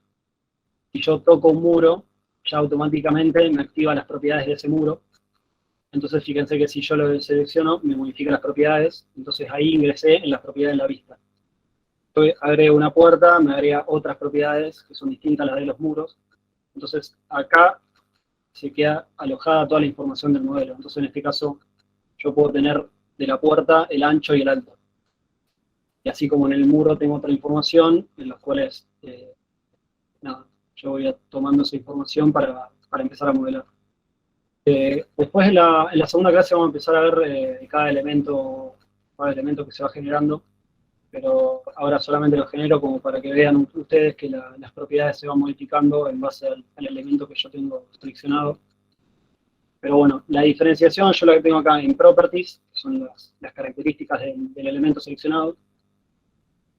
si yo toco un muro, ya automáticamente me activa las propiedades de ese muro. Entonces fíjense que si yo lo selecciono, me modifica las propiedades. Entonces ahí ingresé en las propiedades de la vista. Yo agrego una puerta, me agrega otras propiedades que son distintas a las de los muros. Entonces acá se queda alojada toda la información del modelo. Entonces en este caso yo puedo tener de la puerta el ancho y el alto. Y así como en el muro tengo otra información, en los cuales yo voy tomando esa información para empezar a modelar. Después en la segunda clase vamos a empezar a ver cada elemento que se va generando, pero ahora solamente lo genero como para que vean ustedes que las propiedades se van modificando en base al elemento que yo tengo seleccionado. Pero bueno, la diferenciación yo la que tengo acá en Properties, que son las características del elemento seleccionado.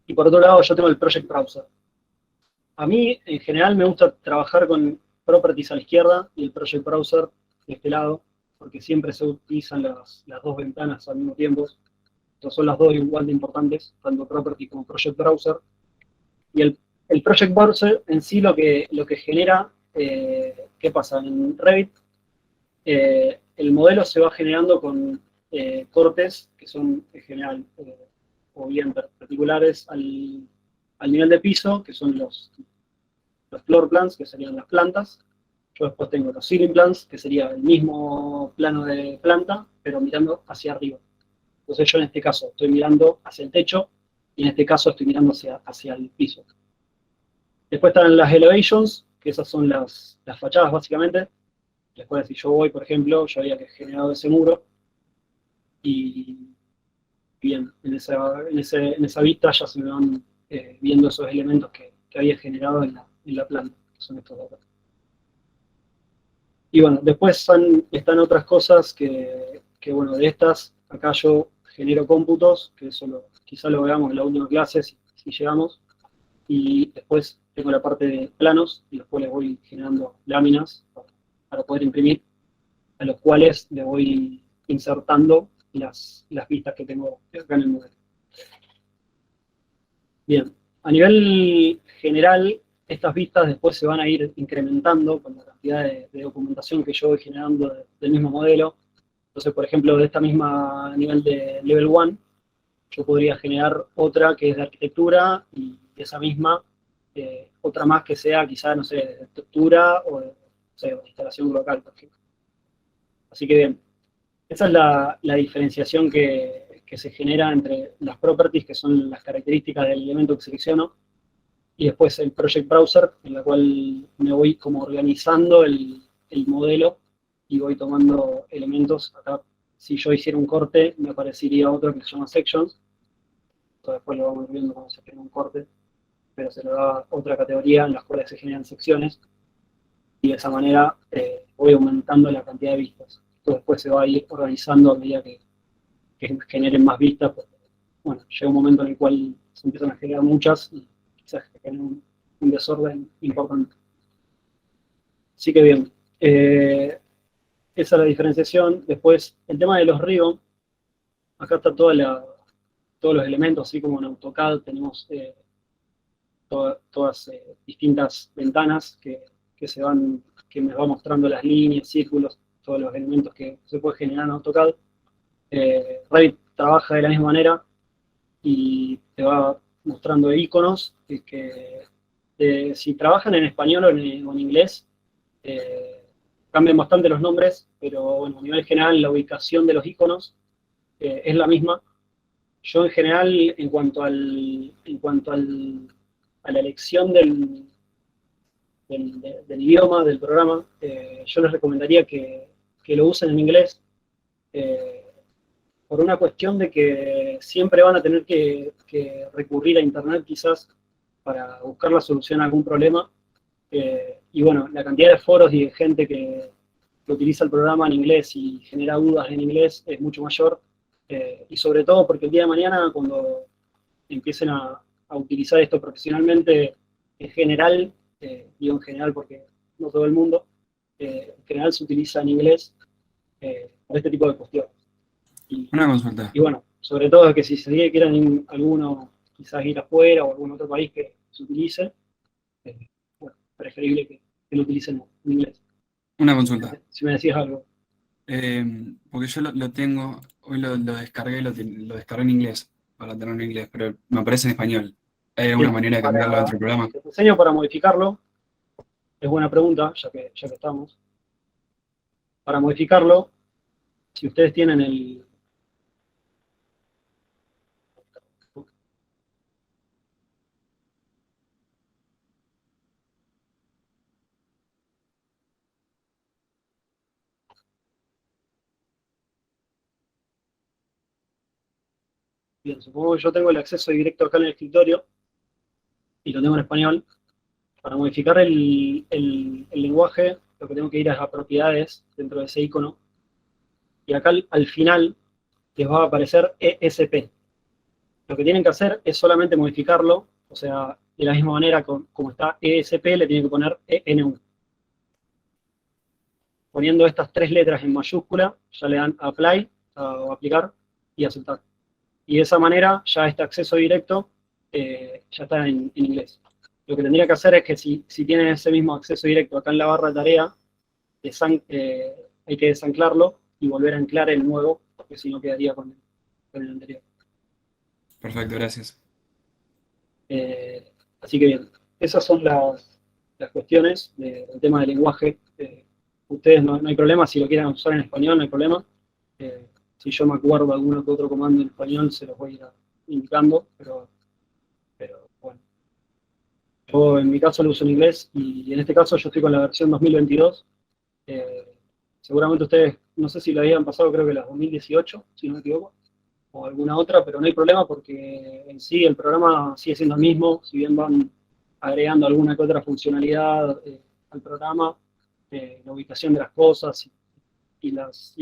Y por otro lado yo tengo el Project Browser. A mí, en general, me gusta trabajar con Properties a la izquierda y el Project Browser de este lado, porque siempre se utilizan las dos ventanas al mismo tiempo. Entonces son las dos igual de importantes, tanto Properties como Project Browser. Y el Project Browser en sí lo que genera, ¿qué pasa? En Revit, el modelo se va generando con cortes que son en general o bien particulares al nivel de piso, que son los floor plans, que serían las plantas. Yo después tengo los ceiling plans, que sería el mismo plano de planta, pero mirando hacia arriba. Entonces yo en este caso estoy mirando hacia el techo y en este caso estoy mirando hacia el piso. Después están las elevations, que esas son las fachadas básicamente. Después si yo voy, por ejemplo, yo había generado ese muro y bien, en esa vista ya se me van viendo esos elementos que había generado en la planta, que son estos de acá. Y bueno, después están otras cosas que bueno, de estas, acá yo genero cómputos, que eso quizá lo veamos en la última clase, si llegamos, y después tengo la parte de planos, y después les voy generando láminas para poder imprimir, a los cuales le voy insertando las vistas que tengo acá en el modelo. Bien, a nivel general, estas vistas después se van a ir incrementando con la cantidad de documentación que yo voy generando del mismo modelo. Entonces, por ejemplo, de esta misma nivel de Level 1, yo podría generar otra que es de arquitectura y esa misma, otra más que sea quizá, no sé, de estructura o de instalación local, por ejemplo. Así que bien, esa es la diferenciación que se genera entre las properties, que son las características del elemento que selecciono, y después el Project Browser, en la cual me voy como organizando el modelo y voy tomando elementos. Acá, si yo hiciera un corte, me aparecería otro que se llama Sections. Entonces después lo vamos viendo cómo se genera un corte, pero se le da otra categoría en las cuales se generan secciones, y de esa manera voy aumentando la cantidad de vistas. Esto después se va a ir organizando a medida que generen más vistas, porque, bueno, llega un momento en el cual se empiezan a generar muchas y quizás generen un desorden importante. Así que bien, esa es la diferenciación. Después, el tema de los ribbon, acá está todos los elementos, así como en AutoCAD tenemos todas distintas ventanas que me va mostrando las líneas, círculos, todos los elementos que se puede generar en AutoCAD. Revit trabaja de la misma manera y te va mostrando iconos que si trabajan en español o en inglés, cambian bastante los nombres, pero bueno, a nivel general la ubicación de los iconos es la misma. Yo en general, en cuanto a la elección del idioma, del programa, yo les recomendaría que lo usen en inglés, por una cuestión de que siempre van a tener que recurrir a internet quizás para buscar la solución a algún problema. Y bueno, la cantidad de foros y de gente que utiliza el programa en inglés y genera dudas en inglés es mucho mayor. Y sobre todo porque el día de mañana, cuando empiecen a utilizar esto profesionalmente, en general, digo en general porque no todo el mundo, en general se utiliza en inglés para este tipo de cuestiones. Una consulta. Y bueno, sobre todo que si se quieren alguno quizás ir afuera o algún otro país que se utilice, bueno, preferible que lo utilicen en inglés. Una consulta. Si me decías algo. Porque yo lo tengo, hoy lo descargué, lo descargué en inglés, para tenerlo en inglés, pero me aparece en español. ¿Hay alguna Bien, manera de cambiarlo dentro del programa? Te enseño para modificarlo. Es buena pregunta, ya que estamos. Para modificarlo, si ustedes tienen el... Bien, supongo que yo tengo el acceso directo acá en el escritorio y lo tengo en español. Para modificar el lenguaje, lo que tengo que ir es a propiedades dentro de ese icono. Y acá al final les va a aparecer ESP. Lo que tienen que hacer es solamente modificarlo, o sea, de la misma manera como está ESP, le tienen que poner ENU. Poniendo estas tres letras en mayúscula, ya le dan Apply, o aplicar, y aceptar. Y de esa manera, ya este acceso directo ya está en inglés. Lo que tendría que hacer es que si tienen ese mismo acceso directo acá en la barra de tarea, en hay que desanclarlo y volver a anclar el nuevo, porque si no quedaría con el anterior. Perfecto, gracias. Así que bien, esas son las cuestiones del tema del lenguaje. Ustedes no hay problema, si lo quieren usar en español, no hay problema. Si yo me acuerdo de alguno que otro comando en español, se los voy a ir indicando, pero bueno. Yo en mi caso lo uso en inglés y en este caso yo estoy con la versión 2022. Seguramente ustedes, no sé si la habían pasado, creo que la 2018, si no me equivoco, o alguna otra, pero no hay problema porque en sí el programa sigue siendo el mismo, si bien van agregando alguna que otra funcionalidad al programa, la ubicación de las cosas y las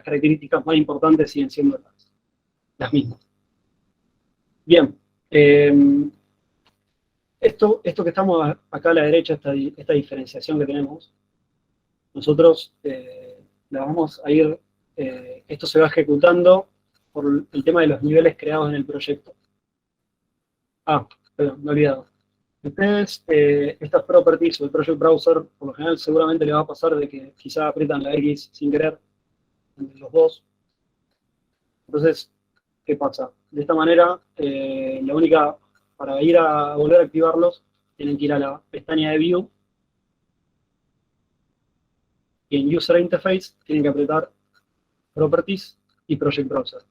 características más importantes siguen siendo las mismas. Bien, esto que estamos acá a la derecha, esta diferenciación que tenemos, nosotros la vamos a ir, esto se va ejecutando por el tema de los niveles creados en el proyecto. Perdón, me he olvidado. Ustedes, estas properties o el project browser, por lo general seguramente les va a pasar de que quizá aprietan la X sin querer entre los dos. Entonces, ¿qué pasa? De esta manera, para ir a volver a activarlos, tienen que ir a la pestaña de View y en User Interface tienen que apretar Properties y Project Browser.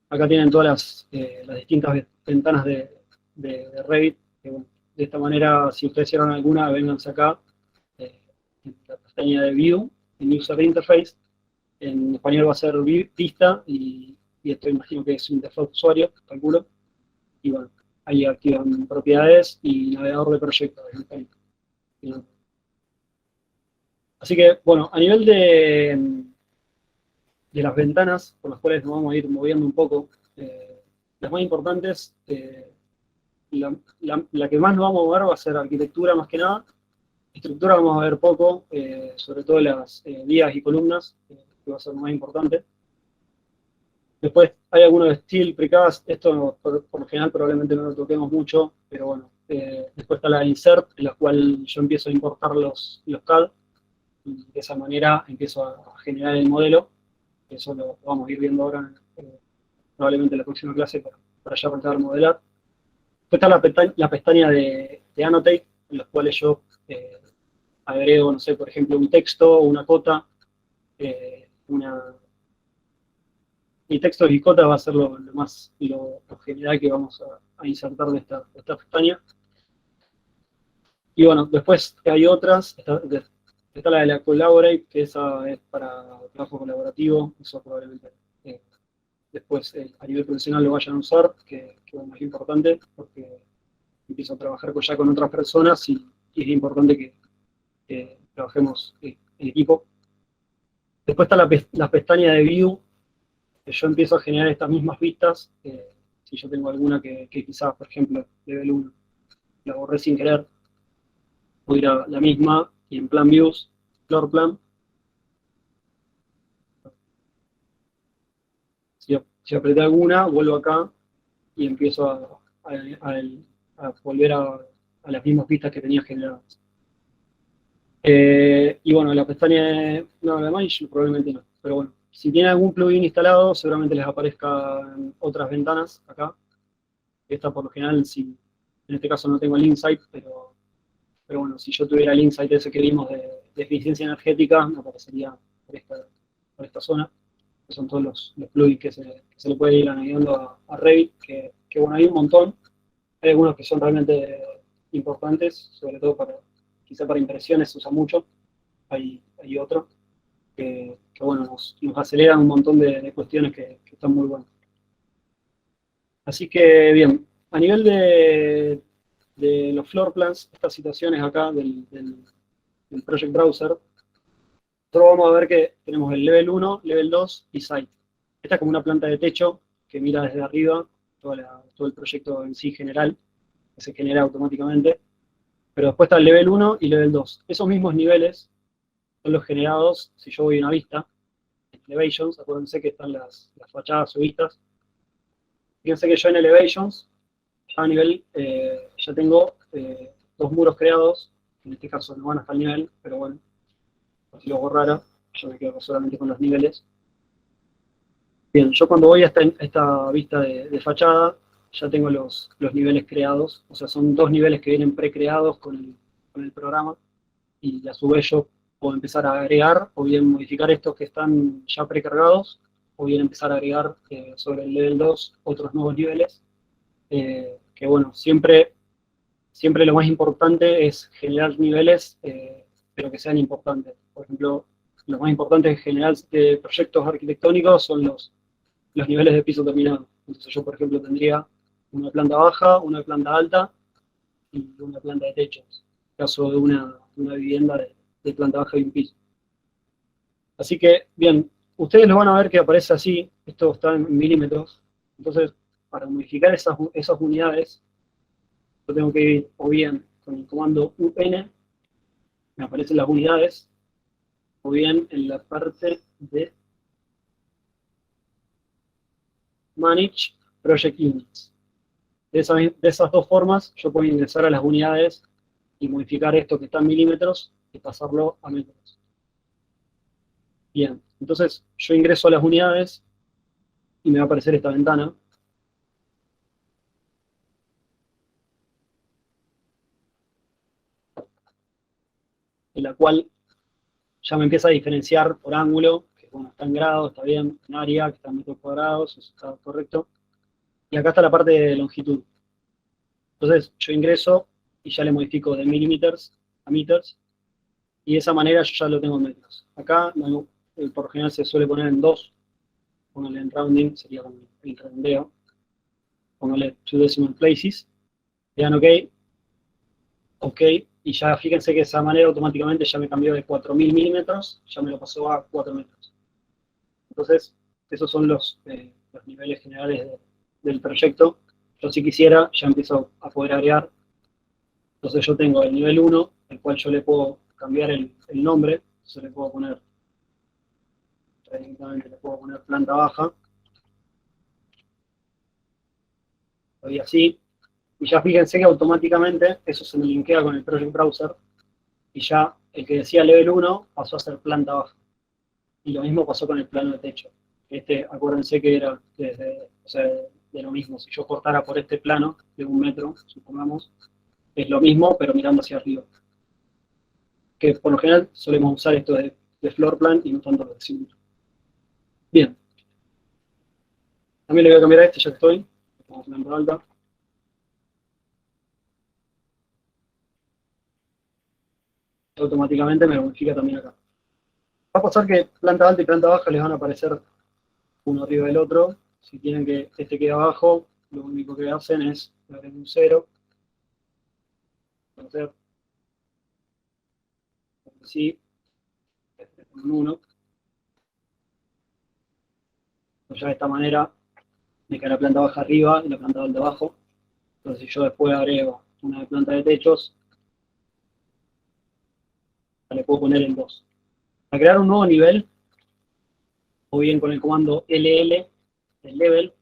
Acá tienen todas las distintas ventanas de Revit. Que, bueno, de esta manera, si ustedes cierran alguna, vénganse acá, en la pestaña de View, en User Interface. En español va a ser vista y esto imagino que es un interfaz de usuario, calculo. Y bueno, ahí activan propiedades y navegador de proyectos. Así que, bueno, a nivel de las ventanas por las cuales nos vamos a ir moviendo un poco, las más importantes, la que más nos vamos a mover va a ser arquitectura más que nada. Estructura vamos a ver poco, sobre todo las vías y columnas, que va a ser lo más importante. Después hay algunos de steel, precast, esto por lo general probablemente no lo toquemos mucho, pero bueno. Después está la insert, en la cual yo empiezo a importar los CAD, y de esa manera empiezo a generar el modelo. Eso lo vamos a ir viendo ahora, probablemente en la próxima clase, para ya empezar a modelar. Después está la pestaña de Annotate, en las cuales yo agrego, no sé, por ejemplo, un texto, una cota, mi texto y cota va a ser lo general que vamos a insertar de esta pestaña. Y bueno, después hay otras, está la de la Collaborate, que esa es para trabajo colaborativo, eso probablemente después a nivel profesional lo vayan a usar, que bueno, es importante, porque empiezo a trabajar ya con otras personas y es importante que trabajemos en equipo. Después está la pestaña de View, que yo empiezo a generar estas mismas vistas. Si yo tengo alguna que quizás, por ejemplo, Level 1, la borré sin querer, voy a ir a la misma y en Plan Views, Floor Plan. Si apreté alguna, vuelvo acá y empiezo a volver a las mismas vistas que tenía generadas. Y bueno, la pestaña de Manage probablemente no, pero bueno, si tienen algún plugin instalado, seguramente les aparezcan otras ventanas acá. Esta por lo general, en este caso no tengo el Insight, pero bueno, si yo tuviera el Insight ese que vimos de eficiencia energética, me aparecería por esta zona, que son todos los plugins que se le puede ir añadiendo a Revit, que bueno, hay un montón. Hay algunos que son realmente importantes, sobre todo quizá para impresiones se usa mucho. Hay otros que bueno, nos aceleran un montón de cuestiones que están muy buenas. Así que bien, a nivel de los floor plans, estas situaciones acá del Project Browser, nosotros vamos a ver que tenemos el Level 1, Level 2 y Site. Esta es como una planta de techo que mira desde arriba todo el proyecto en sí general, que se genera automáticamente. Pero después está el Level 1 y Level 2. Esos mismos niveles son los generados si yo voy a una vista. En Elevations, acuérdense que están las fachadas o vistas. Fíjense que yo en Elevations, ya a nivel, ya tengo dos muros creados, en este caso no van hasta el nivel, pero bueno. si lo borrara, yo me quedo solamente con los niveles. Bien, yo cuando voy a esta vista de fachada, ya tengo los niveles creados, o sea, son 2 niveles que vienen precreados con el programa, y a su vez yo puedo empezar a agregar, o bien modificar estos que están ya precargados, o bien empezar a agregar sobre el level 2 otros nuevos niveles, que bueno, siempre lo más importante es generar niveles, pero que sean importantes. Por ejemplo, los más importantes en general de proyectos arquitectónicos son los niveles de piso terminado. Entonces yo, por ejemplo, tendría una planta baja, una planta alta y una planta de techos, en caso de una vivienda de planta baja y un piso. Así que, bien, ustedes lo van a ver que aparece así, esto está en milímetros. Entonces, para modificar esas unidades, yo tengo que ir o bien con el comando UN, me aparecen las unidades, o bien en la parte de Manage Project Units. De esas 2 formas, yo puedo ingresar a las unidades y modificar esto que está en milímetros y pasarlo a metros. Bien, entonces yo ingreso a las unidades y me va a aparecer esta ventana. En la cual ya me empieza a diferenciar por ángulo, que bueno, está en grados, está bien, en área, que está en metros cuadrados, eso está correcto. Y acá está la parte de longitud. Entonces yo ingreso y ya le modifico de milímetros a meters, y de esa manera yo ya lo tengo en metros. Acá por lo general se suele poner en 2, póngale en rounding, sería como el redondeo, póngale 2 decimal places, le dan OK, OK, y ya fíjense que de esa manera automáticamente ya me cambió de 4000 milímetros, ya me lo pasó a 4 metros. Entonces, esos son los niveles generales del proyecto. Yo si quisiera, ya empiezo a poder agregar. Entonces yo tengo el nivel 1, el cual yo le puedo cambiar el nombre, entonces le puedo poner, directamente le puedo poner planta baja, y así, y ya fíjense que automáticamente eso se me linkea con el Project Browser, y ya el que decía level 1 pasó a ser planta baja. Y lo mismo pasó con el plano de techo. Acuérdense que era de lo mismo. Si yo cortara por este plano de 1 metro, supongamos, es lo mismo, pero mirando hacia arriba. Que por lo general solemos usar esto de floor plan y no tanto de cimento. Bien. También le voy a cambiar a este, ya que estoy. Vamos a planta alta. Automáticamente me lo modifica también acá. Va a pasar que planta alta y planta baja les van a aparecer uno arriba del otro. Si quieren que este quede abajo, lo único que hacen es darle un 0. Hacer así, un 1. Ya de esta manera me queda la planta baja arriba y la planta alta abajo. Entonces si yo después agrego una planta de techos, le puedo poner en 2. Para crear un nuevo nivel, o bien con el comando LL, el level,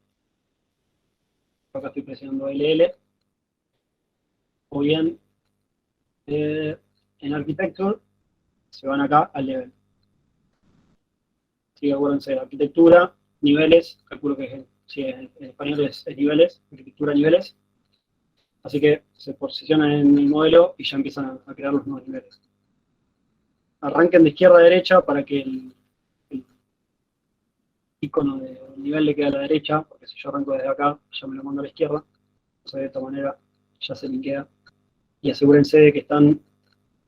acá estoy presionando LL, o bien en Architecture, se van acá al level. Así que acuérdense de arquitectura, niveles, calculo que en español es niveles, arquitectura, niveles. Así que se posicionan en el modelo y ya empiezan a crear los nuevos niveles. Arranquen de izquierda a derecha para que el icono del nivel le quede a la derecha, porque si yo arranco desde acá, ya me lo mando a la izquierda. Entonces de esta manera ya se linkea. Y asegúrense de que están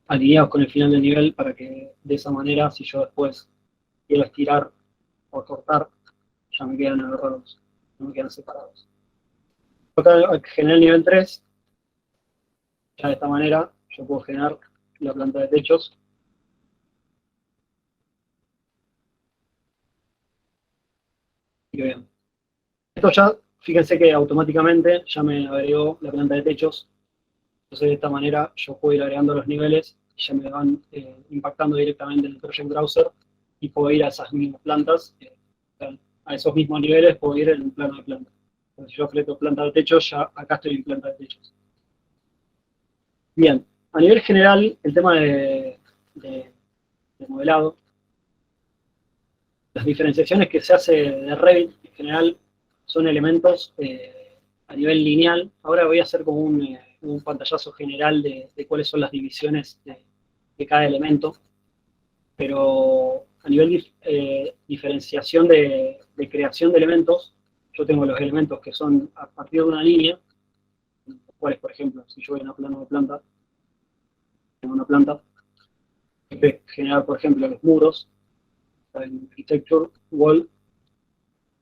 alineados con el final del nivel para que de esa manera, si yo después quiero estirar o cortar, ya me quedan agarrados, no me quedan separados. Acá generé el nivel 3, ya de esta manera yo puedo generar la planta de techos. Y vean. Esto ya, fíjense que automáticamente ya me agregó la planta de techos. Entonces de esta manera yo puedo ir agregando los niveles y ya me van impactando directamente en el Project Browser y puedo ir a esas mismas plantas, a esos mismos niveles puedo ir en un plano de planta. Entonces si yo aprieto planta de techos, ya acá estoy en planta de techos. Bien, a nivel general, el tema de de modelado. Las diferenciaciones que se hace de Revit, en general, son elementos a nivel lineal. Ahora voy a hacer como un pantallazo general de cuáles son las divisiones de cada elemento, pero a nivel diferenciación de creación de elementos, yo tengo los elementos que son a partir de una línea, los cuales, por ejemplo, si yo voy a una plano de planta, tengo una planta, que generar, por ejemplo, los muros, en Architecture, Wall,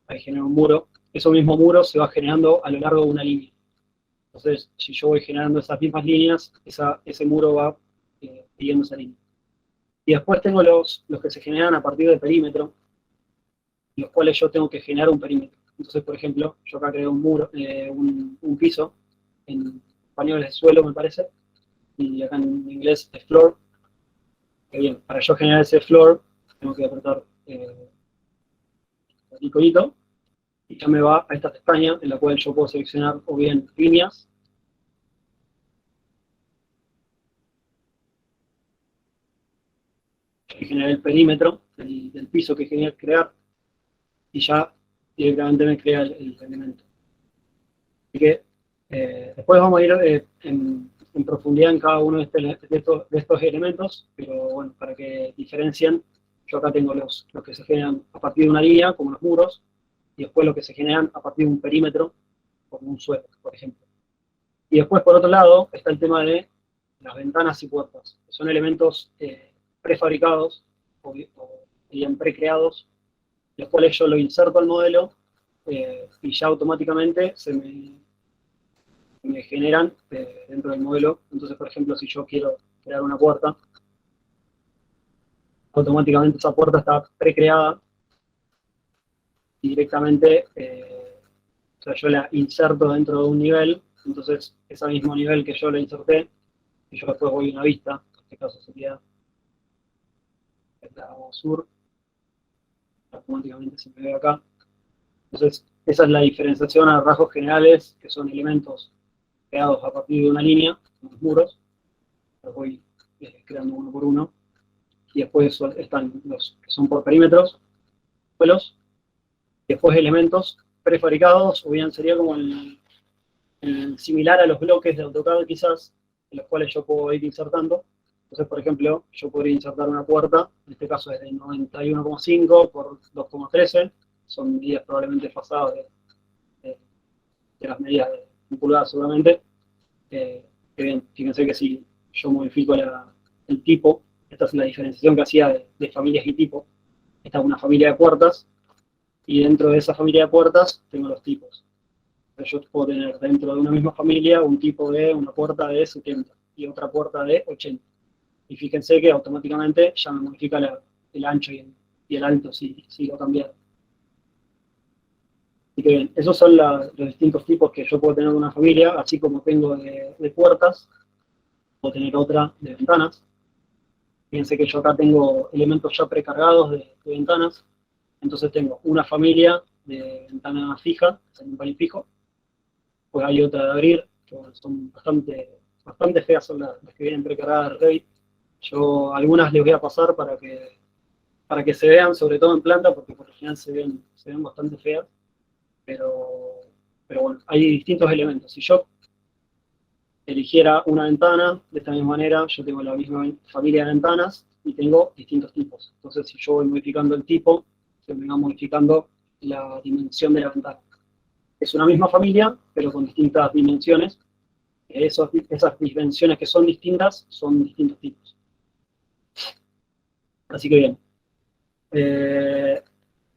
ahí genero un muro. Ese mismo muro se va generando a lo largo de una línea. Entonces, si yo voy generando esas mismas líneas, ese muro va siguiendo esa línea. Y después tengo los que se generan a partir del perímetro, los cuales yo tengo que generar un perímetro. Entonces, por ejemplo, yo acá creo un muro, un piso, en español es suelo, me parece, y acá en inglés es floor. Bien, para yo generar ese floor, tengo que apretar el iconito, y ya me va a esta pestaña en la cual yo puedo seleccionar o bien líneas, que genera el perímetro del piso que quería crear, y ya directamente me crea el elemento. Así que después vamos a ir en profundidad en cada uno de estos elementos, pero bueno, para que diferencien, yo acá tengo los que se generan a partir de una línea, como los muros, y después los que se generan a partir de un perímetro, como un suelo, por ejemplo. Y después, por otro lado, está el tema de las ventanas y puertas, que son elementos prefabricados o bien precreados, los cuales yo lo inserto al modelo y ya automáticamente se me generan dentro del modelo. Entonces, por ejemplo, si yo quiero crear una puerta, automáticamente esa puerta está precreada y directamente, o sea, yo la inserto dentro de un nivel. Entonces, ese mismo nivel que yo la inserté, y yo después voy a una vista, en este caso sería el lado sur, automáticamente se me ve acá. Entonces, esa es la diferenciación a rasgos generales, que son elementos creados a partir de una línea, los muros, los voy creando uno por uno, y después están los que son por perímetros, suelos, y después elementos prefabricados, o bien sería como el similar a los bloques de AutoCAD quizás, en los cuales yo puedo ir insertando. Entonces, por ejemplo, yo podría insertar una puerta, en este caso es de 91,5 por 2,13, son medidas probablemente pasadas de las medidas de pulgadas seguramente. Que bien, fíjense que si yo modifico el tipo, esta es la diferenciación que hacía de familias y tipo. Esta es una familia de puertas, y dentro de esa familia de puertas tengo los tipos. Yo puedo tener dentro de una misma familia un tipo de una puerta de 70 y otra puerta de 80. Y fíjense que automáticamente ya me modifica el ancho y el alto si lo cambiar. Así que bien, esos son los distintos tipos que yo puedo tener de una familia, así como tengo de puertas, puedo tener otra de ventanas. Fíjense que yo acá tengo elementos ya precargados de ventanas, entonces tengo una familia de ventana fija, en un panel fijo, pues hay otra de abrir, que son bastante feas, son las que vienen precargadas de Revit. Yo algunas les voy a pasar para que se vean, sobre todo en planta, porque por lo general se ven bastante feas, pero bueno, hay distintos elementos. Si yo eligiera una ventana, de esta misma manera, yo tengo la misma familia de ventanas y tengo distintos tipos. Entonces, si yo voy modificando el tipo, se me va modificando la dimensión de la ventana. Es una misma familia, pero con distintas dimensiones. Esas dimensiones que son distintas son distintos tipos. Así que bien.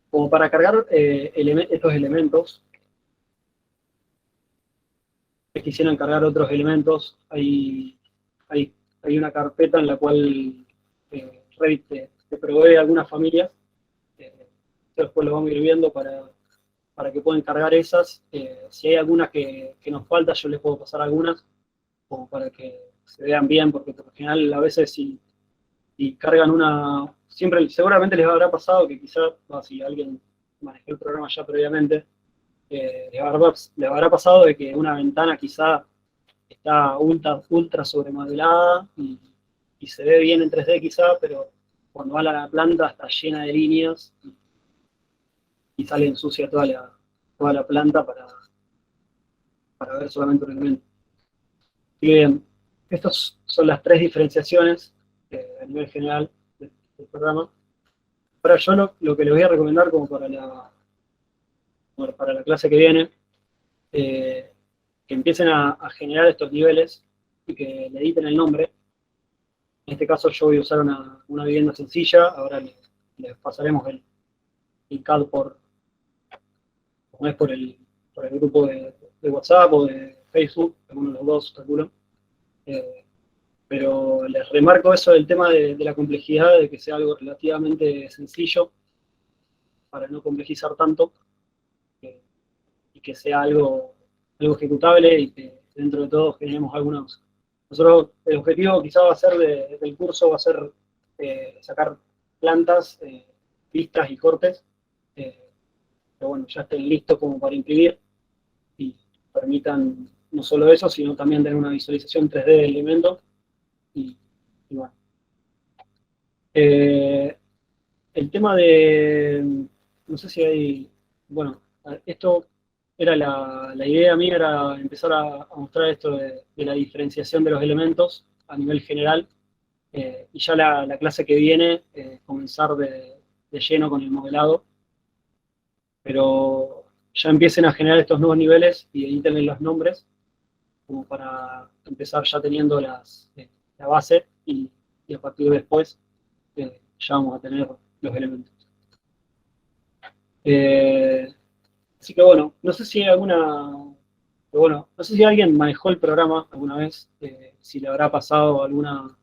Como para cargar estos elementos, que quisieran cargar otros elementos, hay una carpeta en la cual Revit te provee algunas familias. Después lo vamos a ir viendo para que puedan cargar esas. Si hay algunas que nos falta, yo les puedo pasar algunas, como para que se vean bien, porque por lo general a veces si cargan una... seguramente les habrá pasado que quizás, si alguien manejó el programa ya previamente, les habrá pasado de que una ventana quizá está ultra sobremodelada y se ve bien en 3D quizá, pero cuando va a la planta está llena de líneas y sale ensucia toda la planta para ver solamente un elemento. Así que bien, estas son las tres diferenciaciones a nivel general del programa. Ahora yo lo que les voy a recomendar como para la clase que viene, que empiecen a generar estos niveles y que le editen el nombre. En este caso yo voy a usar una vivienda sencilla, ahora les pasaremos el CAD como es por el grupo de WhatsApp o de Facebook, alguno de los dos, calculo. Pero les remarco eso del tema de la complejidad, de que sea algo relativamente sencillo, para no complejizar tanto, y que sea algo ejecutable y que dentro de todo generemos algunos. Nosotros, el objetivo quizá va a ser del curso, va a ser sacar plantas, vistas y cortes, pero bueno, ya estén listos como para imprimir y permitan no solo eso, sino también tener una visualización 3D del elemento. Y bueno. El tema no sé si hay, bueno, esto era la idea mía, era empezar a mostrar esto de la diferenciación de los elementos a nivel general, y ya la clase que viene comenzar de lleno con el modelado, pero ya empiecen a generar estos nuevos niveles y editen los nombres, como para empezar ya teniendo la base y a partir de después ya vamos a tener los elementos. Así que bueno, no sé si hay no sé si alguien manejó el programa alguna vez, si le habrá pasado alguna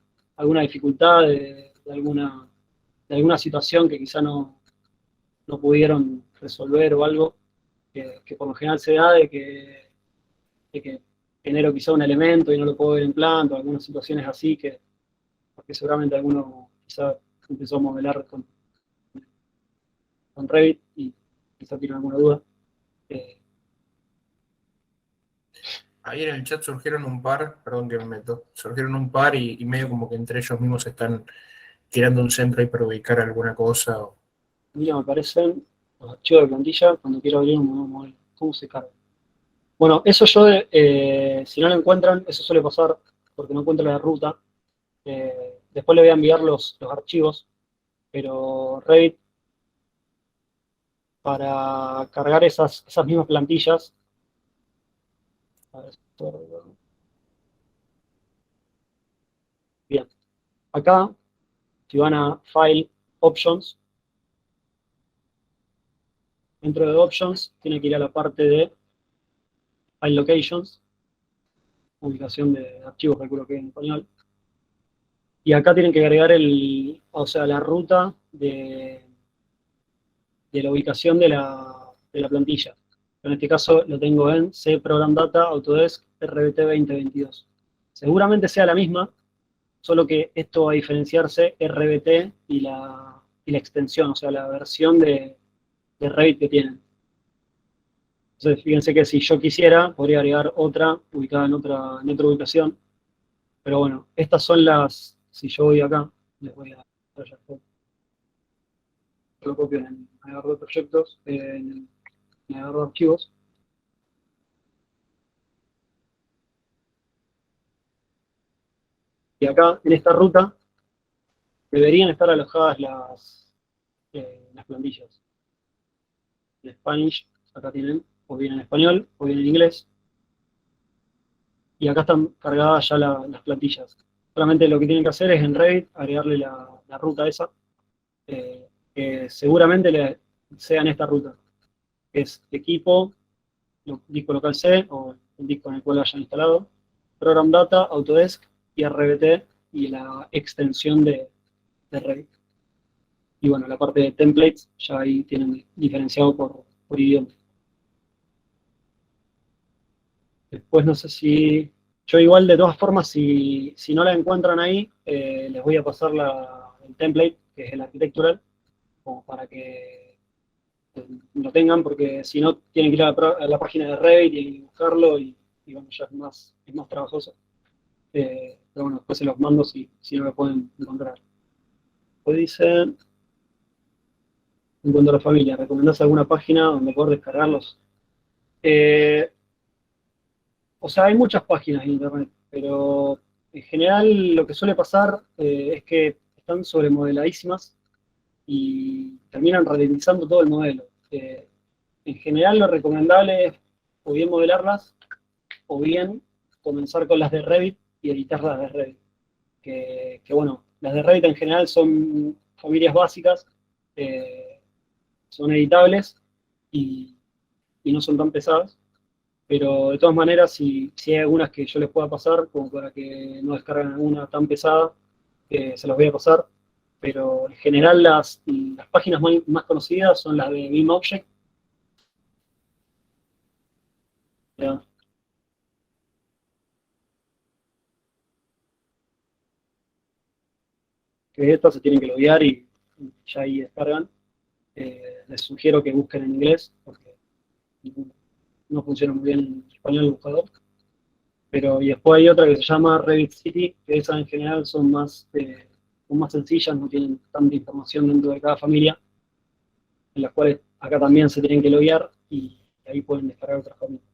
dificultad de alguna situación que quizá no pudieron resolver o algo, que por lo general se da de que genero quizá un elemento y no lo puedo ver en planta, o algunas situaciones así, porque seguramente alguno quizá empezó a modelar con Revit y quizá tiene alguna duda. Ahí en el chat surgieron un par, perdón que me meto, surgieron un par y medio como que entre ellos mismos están tirando un centro ahí para ubicar alguna cosa. Mira, me aparecen los archivos de plantilla cuando quiero abrir un nuevo modelo. ¿Cómo se carga? Bueno, eso si no lo encuentran, eso suele pasar porque no encuentro la ruta. Después le voy a enviar los archivos, pero Revit, para cargar esas mismas plantillas, a ver, bien, acá, si van a File, Options, dentro de Options, tiene que ir a la parte de File Locations, ubicación de archivos, calculo que en español. Y acá tienen que agregar la ruta de la ubicación de la plantilla. En este caso lo tengo en C Program Data Autodesk RBT 2022. Seguramente sea la misma, solo que esto va a diferenciarse RBT y la extensión, o sea, la versión de Revit que tienen. Entonces, fíjense que si yo quisiera, podría agregar otra ubicada en otra ubicación. Pero bueno, estas son si yo voy acá, les voy a lo copio en el navegador de proyectos, en el navegador de archivos. Y acá, en esta ruta, deberían estar alojadas las plantillas. En Spanish, acá tienen, o bien en español, o bien en inglés. Y acá están cargadas ya las plantillas. Solamente lo que tienen que hacer es en Revit agregarle la ruta esa, que seguramente sea en esta ruta, que es equipo, disco local C, o el disco en el cual hayan instalado, Program Data, Autodesk y RBT, y la extensión de Revit. Y bueno, la parte de templates ya ahí tienen diferenciado por idioma. Después no sé si... Yo igual de todas formas, si no la encuentran ahí, les voy a pasar el template, que es el architectural, como para que lo tengan, porque si no tienen que ir a la página de Revit y buscarlo, y bueno, ya es más trabajoso. Pero bueno, después se los mando si no lo pueden encontrar. Después dice, en cuanto a la familia, ¿recomendás alguna página donde poder descargarlos? Eh, o sea, hay muchas páginas en internet, pero en general lo que suele pasar es que están sobremodeladísimas y terminan ralentizando todo el modelo. En general lo recomendable es o bien modelarlas o bien comenzar con las de Revit y editar las de Revit. Bueno, las de Revit en general son familias básicas, son editables y, y no son tan pesadas, pero de todas maneras, si hay algunas que yo les pueda pasar, como para que no descarguen alguna tan pesada, se las voy a pasar, pero en general las páginas más conocidas son las de BIMobject, ¿ya? Que estas se tienen que loguear y ya ahí descargan. Les sugiero que busquen en inglés, porque no funciona muy bien en español el buscador. Pero, y después hay otra que se llama Revit City, que esas en general son más sencillas, no tienen tanta información dentro de cada familia, en las cuales acá también se tienen que loguear y ahí pueden descargar otras familias.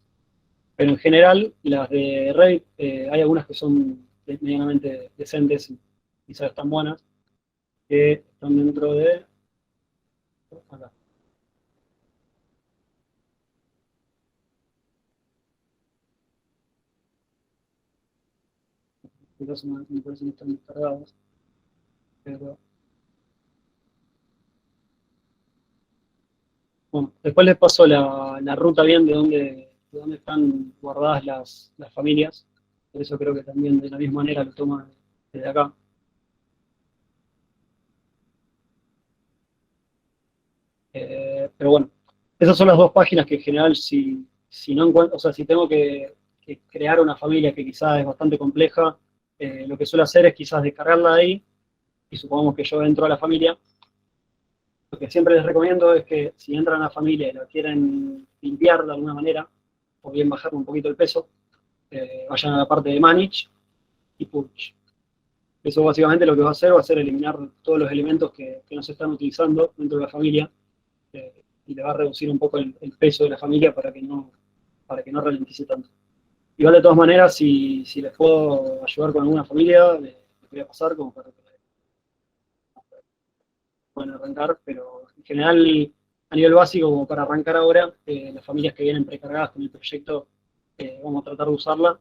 Pero en general, las de Revit, hay algunas que son medianamente decentes y quizás están buenas, que están dentro de... Acá. Quizás me parece que están descargadas, pero... Bueno, después les paso la ruta bien de dónde están guardadas las familias. Por eso creo que también de la misma manera lo toman desde acá. Pero bueno, esas son las dos páginas que en general si no encuentro, o sea, si tengo que crear una familia que quizás es bastante compleja, lo que suelo hacer es quizás descargarla de ahí y supongamos que yo entro a la familia. Lo que siempre les recomiendo es que si entran a la familia y la quieren limpiar de alguna manera, o bien bajar un poquito el peso, vayan a la parte de Manage y Purge. Eso básicamente lo que va a ser eliminar todos los elementos que no se están utilizando dentro de la familia y le va a reducir un poco el peso de la familia para que no ralentice tanto. Igual de todas maneras, si les puedo ayudar con alguna familia, les voy a pasar como para que puedan arrancar, pero en general, a nivel básico, como para arrancar ahora, las familias que vienen precargadas con el proyecto, vamos a tratar de usarla.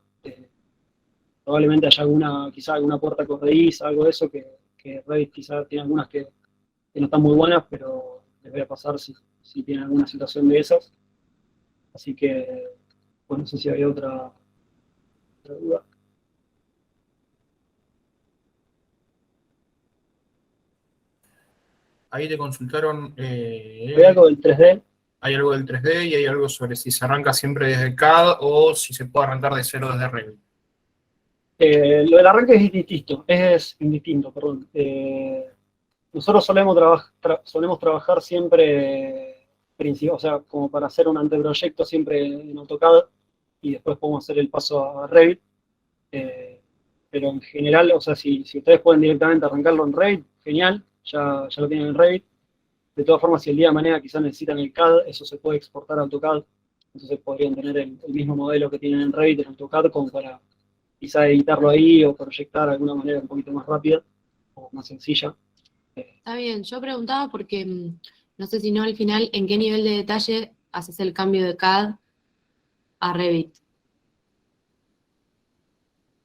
Probablemente haya quizá alguna puerta corrediza, algo de eso, que Revit quizá tiene algunas que no están muy buenas, pero les voy a pasar si tienen alguna situación de esas. Así que, bueno, no sé si había otra duda. Ahí te consultaron, Hay algo del 3D. hay algo del 3D y hay algo sobre si se arranca siempre desde CAD o si se puede arrancar de cero desde Revit. Lo del arranque es indistinto, perdón. Nosotros solemos trabajar siempre, o sea, como para hacer un anteproyecto siempre en AutoCAD y después podemos hacer el paso a Revit. Pero en general, o sea, si ustedes pueden directamente arrancarlo en Revit, genial, ya lo tienen en Revit. De todas formas, si el día de mañana quizás necesitan el CAD, eso se puede exportar a AutoCAD. Entonces podrían tener el mismo modelo que tienen en Revit en AutoCAD como para quizás editarlo ahí o proyectar de alguna manera un poquito más rápida o más sencilla. Está bien, yo preguntaba porque no sé si no al final en qué nivel de detalle haces el cambio de CAD a Revit.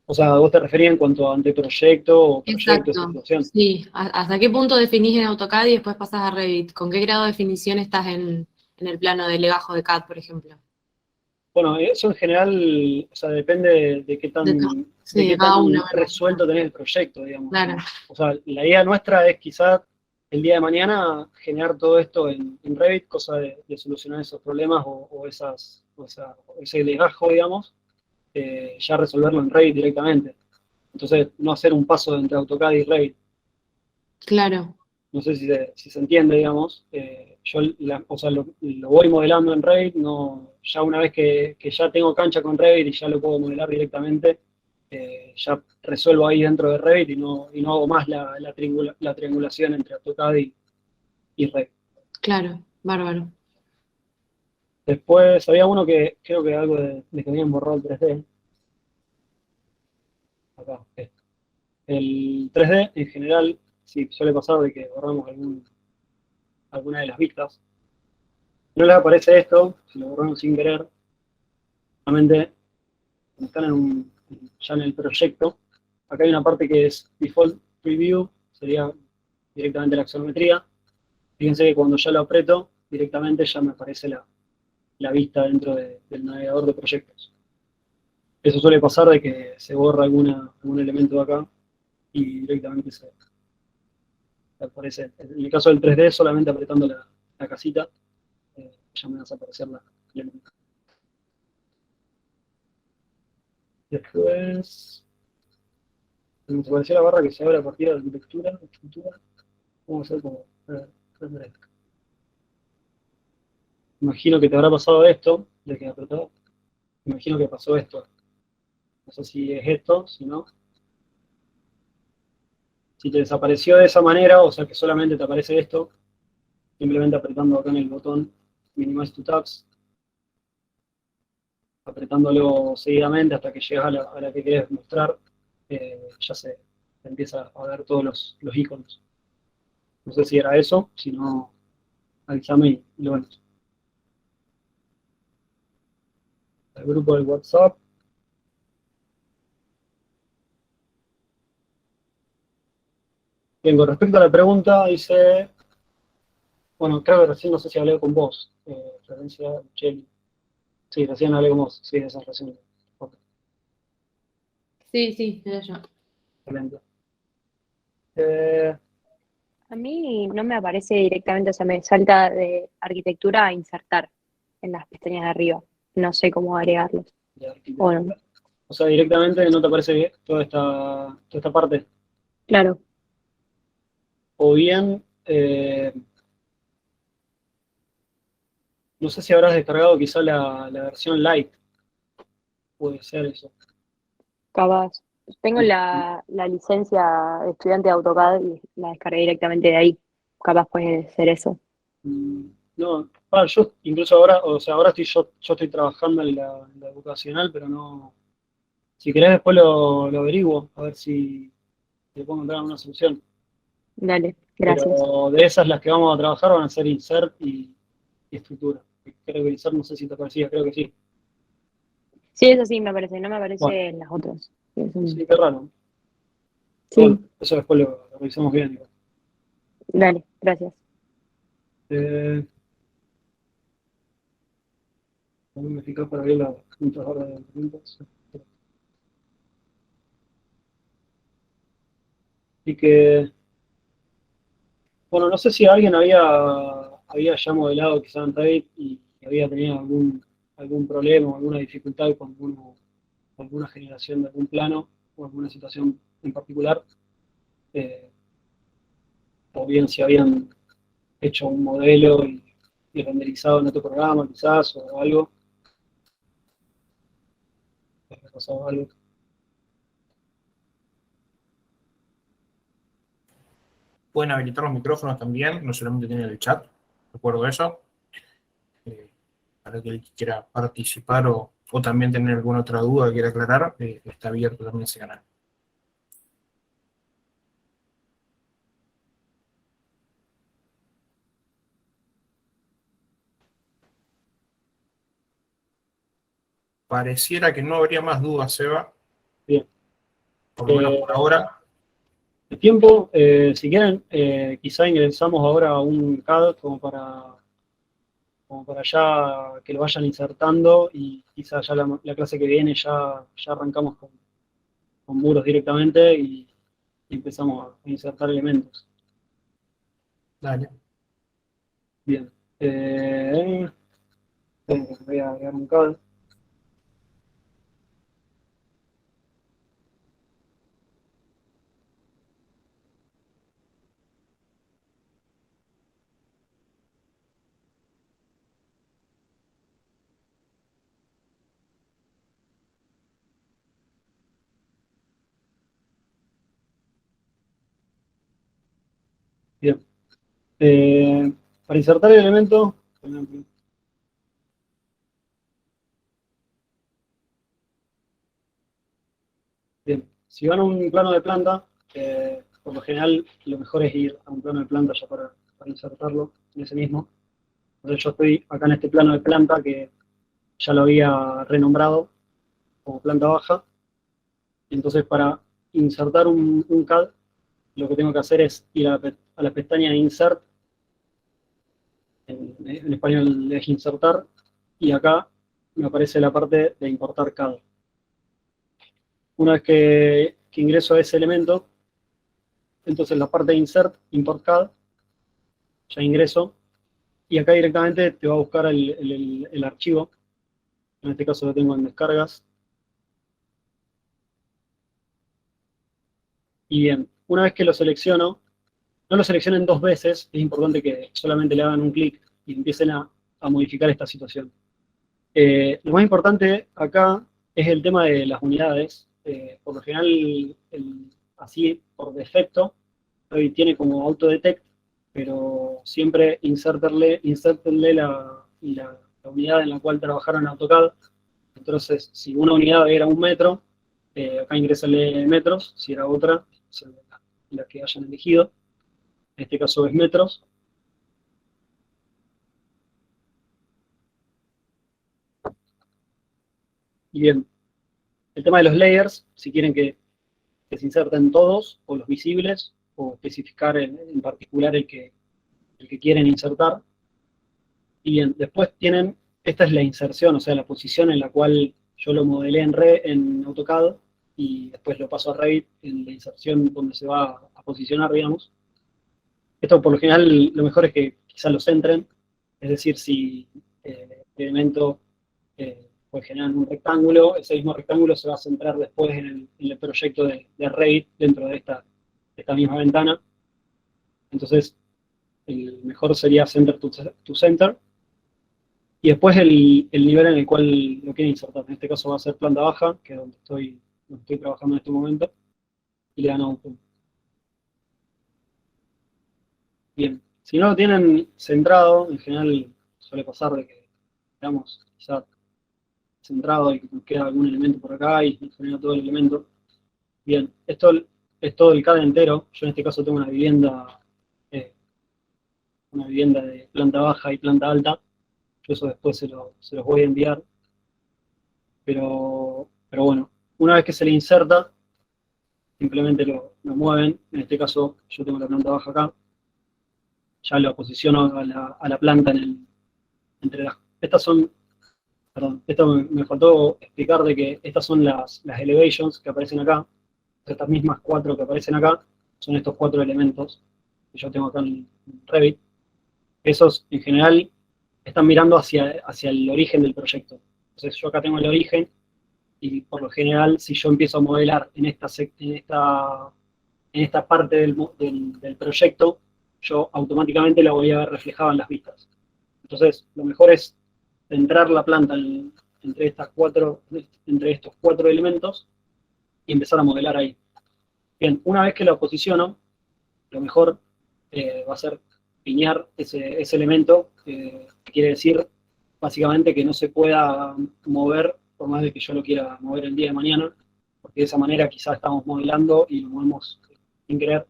O sea, ¿vos te referías en cuanto a anteproyecto o proyecto, esa Exacto, situación? sí. ¿Hasta qué punto definís en AutoCAD y después pasás a Revit? ¿Con qué grado de definición estás en el plano de legajo de CAD, por ejemplo? Bueno, eso en general, o sea, depende de qué Sí, de cada uno, ¿verdad? resuelto tenés el proyecto, digamos. Claro. O sea, la idea nuestra es quizás el día de mañana generar todo esto en Revit, cosa de solucionar esos problemas o ese legajo, digamos, ya resolverlo en Revit directamente. Entonces, no hacer un paso entre AutoCAD y Revit. Claro. No sé si se entiende, digamos. Yo o sea, lo voy modelando en Revit, ya una vez que ya tengo cancha con Revit y ya lo puedo modelar directamente, ya resuelvo ahí dentro de Revit y no hago más la triangulación entre AutoCAD y Revit. Claro, bárbaro. Después había uno que creo que algo de que habían borrado el 3D. Acá, este. El 3D en general, sí, suele pasar de que borramos alguna de las vistas. No les aparece esto, si lo borraron sin querer, realmente cuando están ya en el proyecto. Acá hay una parte que es Default Preview, sería directamente la axonometría. Fíjense que cuando ya lo aprieto, directamente ya me aparece la vista dentro del navegador de proyectos. Eso suele pasar de que se borra algún elemento de acá y directamente se aparece. En el caso del 3D, solamente apretando la casita, ya me va a aparecer la elemento. Después, me apareció la barra que se abre a partir de la arquitectura, estructura. Vamos a hacer como. Imagino que te habrá pasado esto, de que apretó. Imagino que pasó esto. No sé si es esto, si no. Si te desapareció de esa manera, o sea que solamente te aparece esto, simplemente apretando acá en el botón Minimize to Tabs, apretándolo seguidamente hasta que llegas a la que quieres mostrar, ya se empieza a ver todos los iconos. No sé si era eso, si no, avísame y lo vemos. El grupo del WhatsApp. Bien, con respecto a la pregunta, dice, bueno, creo que recién no sé si hablé con vos, Florencia, Cheli. Sí, recién hablé con vos, sí, esa es recién. Ok, Sí, sí, era yo. excelente. Eh, A mí no me aparece directamente, o sea, me salta de arquitectura a insertar en las pestañas de arriba. No sé cómo agregarlos. de O no. arquitectura. O sea, directamente no te aparece toda esta parte. Claro, O bien, no sé si habrás descargado quizá la versión light. Puede ser eso. capaz. Tengo la licencia de estudiante de AutoCAD y la descargué directamente de ahí. Capaz puede ser eso. No, yo incluso ahora, o sea, ahora yo estoy trabajando en la educacional, pero no. Si querés después lo averiguo, a ver si le puedo encontrar una solución. Dale, gracias. Pero de esas las que vamos a trabajar van a ser insert y estructura. Creo que insert no sé si te parecía, creo que sí. Sí, eso sí me aparece, no me Bueno, aparece en las otras. sí, qué raro. Pero Sí, bueno, eso después lo revisamos bien. Igual. dale, gracias. Eh, También me fijé para ver las juntas ahora de preguntas. Y que, bueno, no sé si alguien había ya modelado quizá en Revit y había tenido algún problema o alguna dificultad con alguna generación de algún plano o alguna situación en particular. Eh, o bien si habían hecho un modelo y renderizado en otro programa quizás o algo. ¿Les ha pasado algo? Pueden habilitar los micrófonos también, no solamente tienen el chat, recuerdo eso. Para que el que quiera participar o también tener alguna otra duda que quiera aclarar, está abierto también ese canal. Pareciera que no habría más dudas, Seba, Bien. por lo menos por ahora. El tiempo, si quieren, quizá ingresamos ahora a un CAD como para ya que lo vayan insertando y quizá ya la clase que viene ya arrancamos con muros directamente y empezamos a insertar elementos. Dale. Bien. Voy a agregar un CAD. Bien. Para insertar el elemento, bien, si van a un plano de planta, por lo general lo mejor es ir a un plano de planta ya para insertarlo en ese mismo. Entonces yo estoy acá en este plano de planta que ya lo había renombrado como planta baja. Entonces para insertar un CAD, lo que tengo que hacer es ir a la pestaña de Insert, en español es insertar, y acá me aparece la parte de importar CAD. Una vez que ingreso a ese elemento, entonces la parte de Insert, Import CAD, ya ingreso, y acá directamente te va a buscar el archivo. En este caso lo tengo en descargas. Y bien, una vez que lo selecciono, no lo seleccionen dos veces, es importante que solamente le hagan un clic y empiecen a modificar esta situación. Lo más importante acá es el tema de las unidades. Por lo general, así por defecto, hoy tiene como autodetect, pero siempre insértenle la unidad en la cual trabajaron en AutoCAD. Entonces, si una unidad era 1 metro, acá ingresenle metros, si era otra, la que hayan elegido. En este caso es metros. Y bien, el tema de los layers, si quieren que se inserten todos, o los visibles, o especificar en particular el que quieren insertar. Y bien, después tienen, esta es la inserción, o sea, la posición en la cual yo lo modelé en AutoCAD, y después lo paso a Revit en la inserción donde se va a posicionar, digamos. Esto por lo general lo mejor es que quizás lo centren, es decir, si el elemento pues generan un rectángulo, ese mismo rectángulo se va a centrar después en el proyecto de Revit dentro de esta misma ventana. Entonces, el mejor sería center to center. Y después el nivel en el cual lo quieren insertar. En este caso va a ser planta baja, que es donde estoy trabajando en este momento. Y le dan a Open. Bien, si no lo tienen centrado, en general suele pasar de que, digamos, quizá centrado y que nos queda algún elemento por acá y nos genera todo el elemento. Bien, esto es todo el CAD entero. Yo en este caso tengo una vivienda de planta baja y planta alta. Yo eso después se los voy a enviar. Pero bueno, una vez que se le inserta, simplemente lo mueven. En este caso yo tengo la planta baja acá. Ya lo posiciono a la planta entre las... Estas son... Perdón, esto me faltó explicar de que estas son las elevations que aparecen acá. Estas mismas 4 que aparecen acá son estos 4 elementos que yo tengo acá en Revit. Esos, en general, están mirando hacia el origen del proyecto. Entonces yo acá tengo el origen y por lo general, si yo empiezo a modelar en esta parte del proyecto, yo automáticamente la voy a ver reflejada en las vistas. Entonces, lo mejor es centrar la planta entre estos 4 elementos y empezar a modelar ahí. Bien, una vez que lo posiciono, lo mejor va a ser piñar ese elemento, que quiere decir básicamente que no se pueda mover por más de que yo lo quiera mover el día de mañana, porque de esa manera quizás estamos modelando y lo movemos sin querer.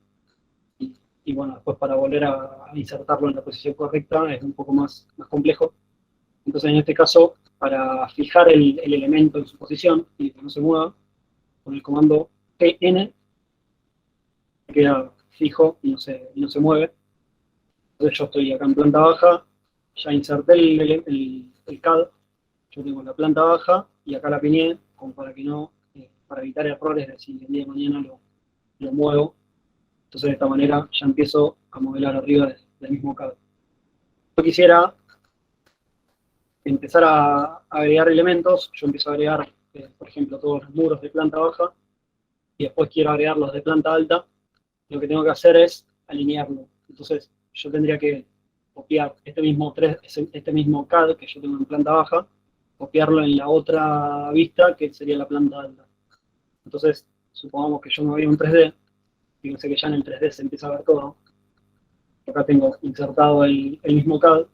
Y bueno, después para volver a insertarlo en la posición correcta es un poco más complejo. Entonces en este caso, para fijar el elemento en su posición y que no se mueva, con el comando PN queda fijo y no se mueve. Entonces yo estoy acá en planta baja, ya inserté el CAD, yo tengo la planta baja y acá la piñé, como para que no, para evitar errores de si el día de mañana lo muevo. Entonces de esta manera ya empiezo a modelar arriba del mismo CAD. Yo quisiera empezar a agregar elementos, yo empiezo a agregar, por ejemplo, todos los muros de planta baja, y después quiero agregar los de planta alta. Lo que tengo que hacer es alinearlo. Entonces yo tendría que copiar este mismo CAD que yo tengo en planta baja, copiarlo en la otra vista, que sería la planta alta. Entonces, supongamos que yo me voy a un 3D, fíjense que ya en el 3D se empieza a ver todo. Acá tengo insertado el mismo CAD,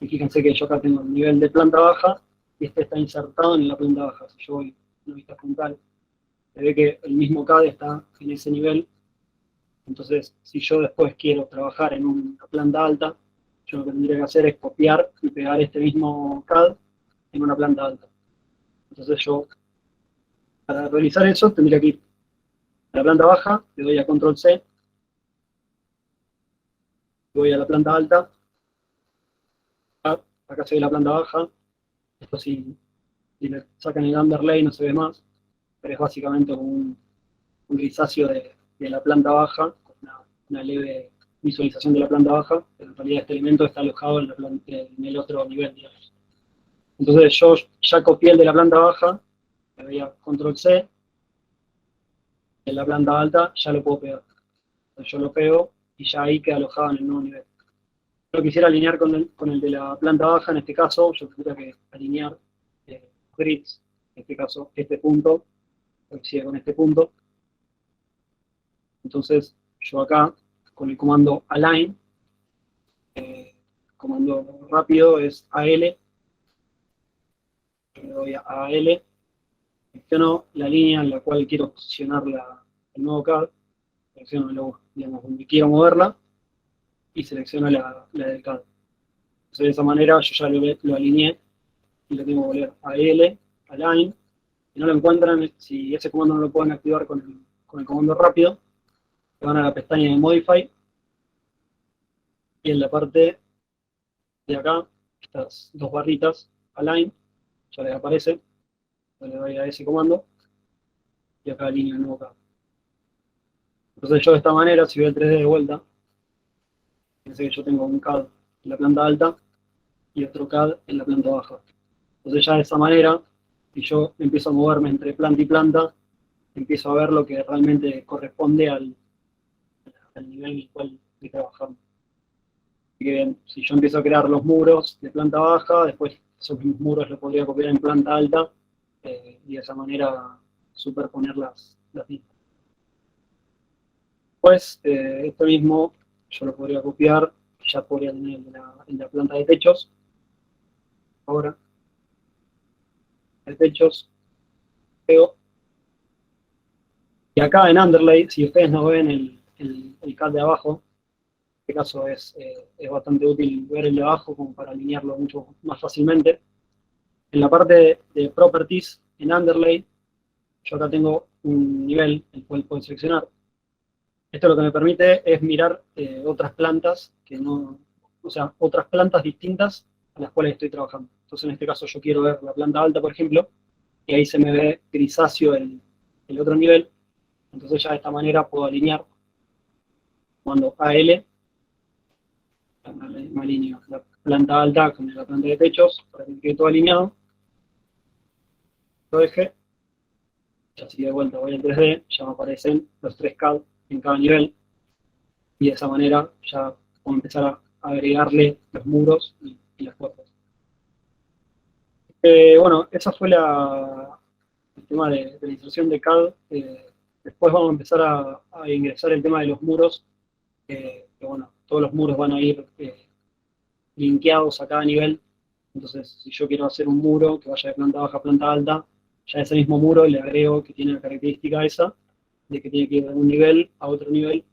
y fíjense que yo acá tengo el nivel de planta baja, y este está insertado en la planta baja. Si yo voy a una vista frontal, se ve que el mismo CAD está en ese nivel. Entonces, si yo después quiero trabajar en una planta alta, yo lo que tendría que hacer es copiar y pegar este mismo CAD en una planta alta. Entonces yo, para realizar eso, tendría que ir a la planta baja, le doy a Control C, voy a la planta alta, acá se ve la planta baja, esto si le sacan el underlay no se ve más, pero es básicamente como un grisáceo de la planta baja, con una leve visualización de la planta baja, pero en realidad este elemento está alojado en el otro nivel, digamos. Entonces yo ya copié el de la planta baja, le doy a Control C, en la planta alta ya lo puedo pegar. Entonces yo lo pego y ya ahí queda alojado en el nuevo nivel. Si lo quisiera alinear con el de la planta baja, en este caso, yo tendría que alinear grids, en este caso este punto, coincide con este punto. Entonces yo acá, con el comando align, comando rápido es AL, le doy a AL, selecciono la línea en la cual quiero posicionar el nuevo CAD, selecciono digamos, donde quiero moverla, y selecciono la del CAD. Entonces de esa manera yo ya lo alineé, y lo tengo que volver a L, align. Si no lo encuentran, si ese comando no lo pueden activar con el comando rápido, van a la pestaña de Modify, y en la parte de acá, estas dos barritas, Align, ya les aparece, yo le doy a ese comando, y acá alineo el nuevo CAD. Entonces yo de esta manera, si voy al 3D de vuelta, fíjense que yo tengo un CAD en la planta alta, y otro CAD en la planta baja. Entonces ya de esa manera, si yo empiezo a moverme entre planta y planta, empiezo a ver lo que realmente corresponde al nivel en el cual estoy trabajando. Así que si yo empiezo a crear los muros de planta baja, después esos mismos muros los podría copiar en planta alta, y de esa manera superponer las vistas. Después, esto mismo yo lo podría copiar, ya podría tener en la planta de techos. Ahora, de techos, pego. Y acá en Underlay, si ustedes no ven el CAD de abajo, en este caso es bastante útil ver el de abajo como para alinearlo mucho más fácilmente. En la parte de Properties, en Underlay, yo acá tengo un nivel el cual puedo seleccionar. Esto lo que me permite es mirar otras plantas o sea, otras plantas distintas a las cuales estoy trabajando. Entonces en este caso yo quiero ver la planta alta, por ejemplo, y ahí se me ve grisáceo el otro nivel. Entonces ya de esta manera puedo alinear cuando AL, me alineo la planta alta con la planta de techos para que quede todo alineado. Lo dejé. Ya si de vuelta voy al 3D, ya me aparecen los 3 CAD en cada nivel. Y de esa manera ya puedo empezar a agregarle los muros y las puertas. Bueno, esa fue el tema de la inserción de CAD. Después vamos a empezar a ingresar el tema de los muros. Que bueno, todos los muros van a ir linkeados a cada nivel. Entonces, si yo quiero hacer un muro que vaya de planta baja a planta alta, ya ese mismo muro le agrego que tiene la característica esa, de que tiene que ir de un nivel a otro nivel,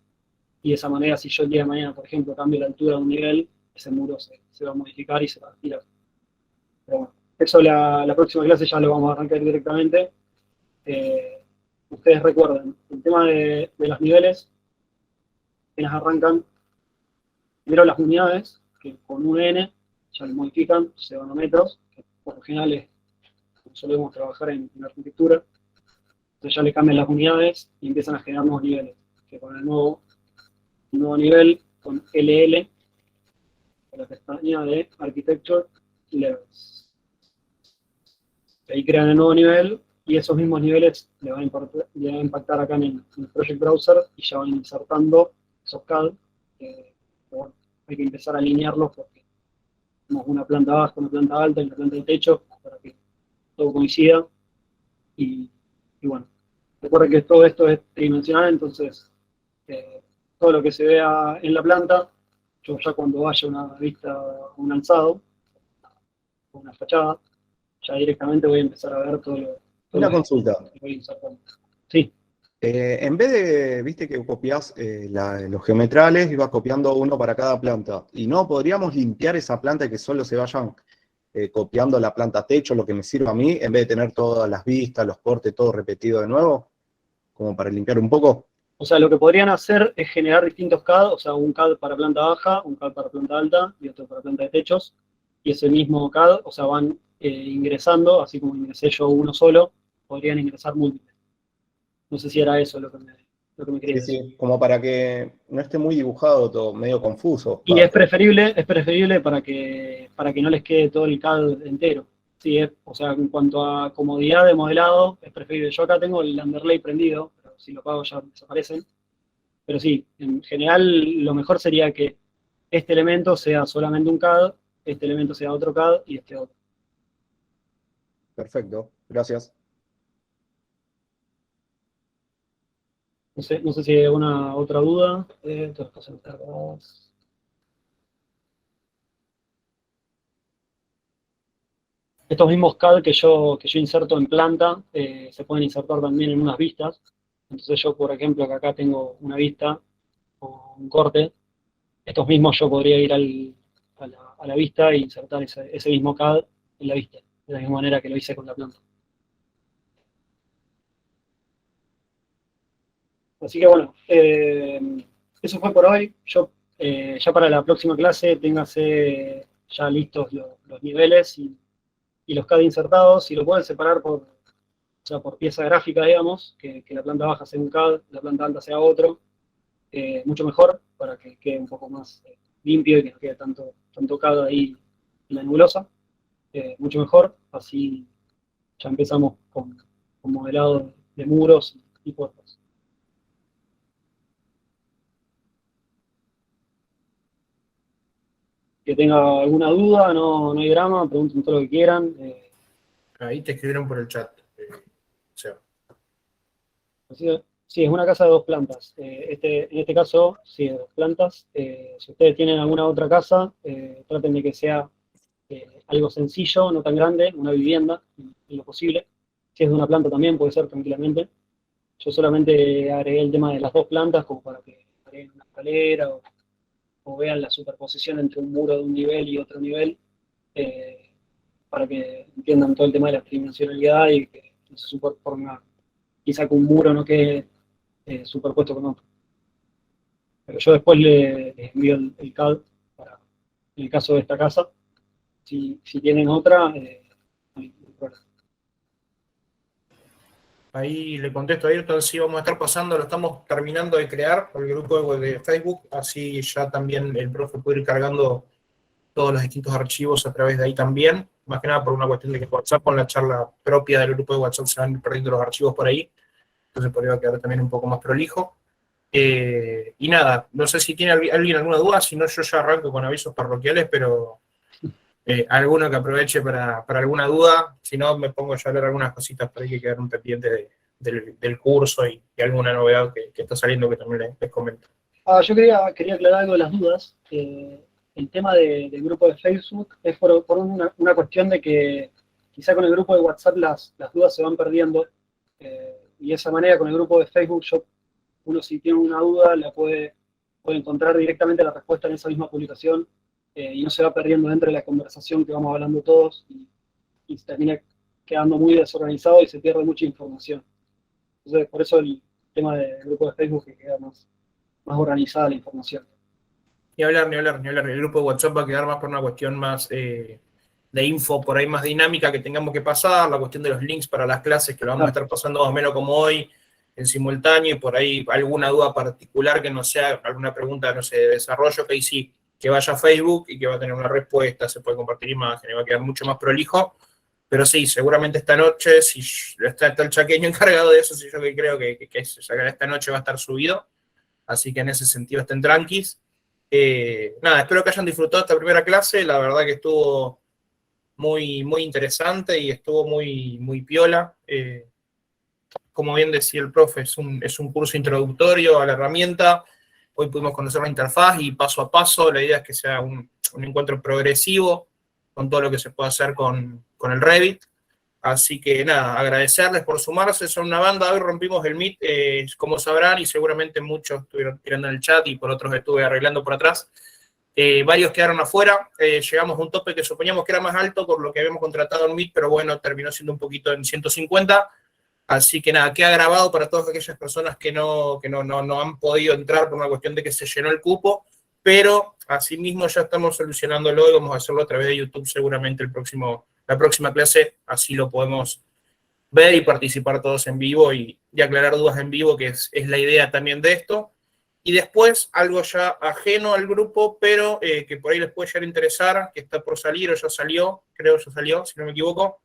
y de esa manera, si yo el día de mañana, por ejemplo, cambio la altura de un nivel, ese muro se va a modificar y se va a tirar. Pero bueno, eso la próxima clase ya lo vamos a arrancar directamente. Ustedes recuerden, el tema de los niveles, apenas arrancan, primero las unidades, que con un N ya lo modifican, se van a metros, que por lo general es como solemos trabajar en arquitectura. Entonces ya le cambian las unidades y empiezan a generar nuevos niveles, que con el nuevo nivel, con LL, con la pestaña de Architecture Levels. Ahí crean el nuevo nivel, y esos mismos niveles le van a impactar acá en el Project Browser, y ya van insertando esos CAD, que bueno, hay que empezar a alinearlos porque tenemos una planta baja, una planta alta y una planta de techo, para que todo coincida. Y bueno, recuerden que todo esto es tridimensional, entonces todo lo que se vea en la planta yo ya cuando vaya a una vista, un alzado, o una fachada, ya directamente voy a empezar a ver todo Una lo consulta. que voy insertando. Sí, En vez de, viste que copias los geometrales y vas copiando uno para cada planta, y no, podríamos limpiar esa planta y que solo se vayan copiando la planta techo, lo que me sirve a mí, en vez de tener todas las vistas, los cortes, todo repetido de nuevo, como para limpiar un poco. o sea, lo que podrían hacer es generar distintos CAD, o sea, un CAD para planta baja, un CAD para planta alta y otro para planta de techos, y ese mismo CAD, o sea, van ingresando, así como ingresé yo uno solo, podrían ingresar múltiples. No sé si era eso lo que me quería Sí, decir. sí, como para que no esté muy dibujado todo, medio confuso. Y Va, es preferible para que no les quede todo el CAD entero. Sí, o sea, en cuanto a comodidad de modelado, es preferible. Yo acá tengo el underlay prendido, pero si lo apago ya desaparecen. Pero sí, en general lo mejor sería que este elemento sea solamente un CAD, este elemento sea otro CAD y este otro. perfecto, gracias. No sé si hay alguna otra duda. Todas las cosas cargadas. Estos mismos CAD que yo inserto en planta se pueden insertar también en unas vistas. Entonces yo, por ejemplo, que acá tengo una vista o un corte, estos mismos yo podría ir a la vista e insertar ese mismo CAD en la vista, de la misma manera que lo hice con la planta. Así que bueno, eso fue por hoy. Yo ya para la próxima clase téngase ya listos los niveles y los CAD insertados, y lo pueden separar o sea, por pieza gráfica, digamos, que la planta baja sea un CAD, la planta alta sea otro, mucho mejor para que quede un poco más limpio y que no quede tanto CAD ahí en la nebulosa. Mucho mejor, así ya empezamos con modelado de muros y puertas. Que tenga alguna duda, no hay drama, pregunten todo lo que quieran. Ahí te escribieron por el chat. Seba. Así que, sí, es una casa de 2 plantas. En este caso, sí, de 2 plantas. Si ustedes tienen alguna otra casa, traten de que sea algo sencillo, no tan grande, una vivienda, en lo posible. Si es de una planta también, puede ser tranquilamente. Yo solamente agregué el tema de las 2 plantas como para que agreguen una escalera o vean la superposición entre un muro de un nivel y otro nivel, eh, para que entiendan todo el tema de la tridimensionalidad y que no se superponga, quizá que un muro no quede superpuesto con otro. Pero yo después les envío el CAD para en el caso de esta casa. Si tienen otra, no hay problema. Ahí le contesto a Ayrton, sí vamos a estar pasando, lo estamos terminando de crear por el grupo de Facebook, así ya también el profe puede ir cargando todos los distintos archivos a través de ahí también, más que nada por una cuestión de que WhatsApp con la charla propia del grupo de WhatsApp se van perdiendo los archivos por ahí, entonces por ahí va a quedar también un poco más prolijo. Y nada, no sé si tiene alguien alguna duda, si no yo ya arranco con avisos parroquiales, pero alguno que aproveche para alguna duda, si no me pongo ya a hablar algunas cositas para que quedaron pendientes del curso y alguna novedad que está saliendo que también les comento. Yo quería aclarar algo de las dudas. El tema del grupo de Facebook es por una cuestión de que quizá con el grupo de WhatsApp las dudas se van perdiendo, y de esa manera con el grupo de Facebook uno si tiene una duda puede encontrar directamente la respuesta en esa misma publicación, y no se va perdiendo dentro de la conversación que vamos hablando todos y se termina quedando muy desorganizado y se pierde mucha información. Entonces por eso el tema del grupo de Facebook que queda más organizada la información. Ni hablar, ni hablar, ni hablar. El grupo de WhatsApp va a quedar más por una cuestión más de info, por ahí más dinámica que tengamos que pasar, la cuestión de los links para las clases que lo vamos a estar pasando más o menos como hoy, en simultáneo, y por ahí alguna duda particular que no sea alguna pregunta, no sé, de desarrollo, que ahí sí, que vaya a Facebook y que va a tener una respuesta, se puede compartir imágenes, va a quedar mucho más prolijo. Pero sí, seguramente esta noche, si está el chaqueño encargado de eso, si yo que creo que esta noche va a estar subido. Así que en ese sentido estén tranquis. Nada, espero que hayan disfrutado esta primera clase. La verdad que estuvo muy, muy interesante y estuvo muy, muy piola. Como bien decía el profe, es un curso introductorio a la herramienta. Hoy pudimos conocer la interfaz y paso a paso, la idea es que sea un encuentro progresivo con todo lo que se puede hacer con el Revit. Así que nada, agradecerles por sumarse, son una banda, hoy rompimos el Meet, como sabrán, y seguramente muchos estuvieron tirando en el chat y por otros estuve arreglando por atrás. Varios quedaron afuera, llegamos a un tope que suponíamos que era más alto por lo que habíamos contratado en Meet, pero bueno, terminó siendo un poquito en 150. Así que nada, queda grabado para todas aquellas personas que no han podido entrar por una cuestión de que se llenó el cupo, pero asimismo ya estamos solucionándolo y vamos a hacerlo a través de YouTube seguramente la próxima clase, así lo podemos ver y participar todos en vivo y aclarar dudas en vivo, que es la idea también de esto. Y después, algo ya ajeno al grupo, pero que por ahí les puede llegar a interesar, que está por salir o ya salió, creo ya salió, si no me equivoco,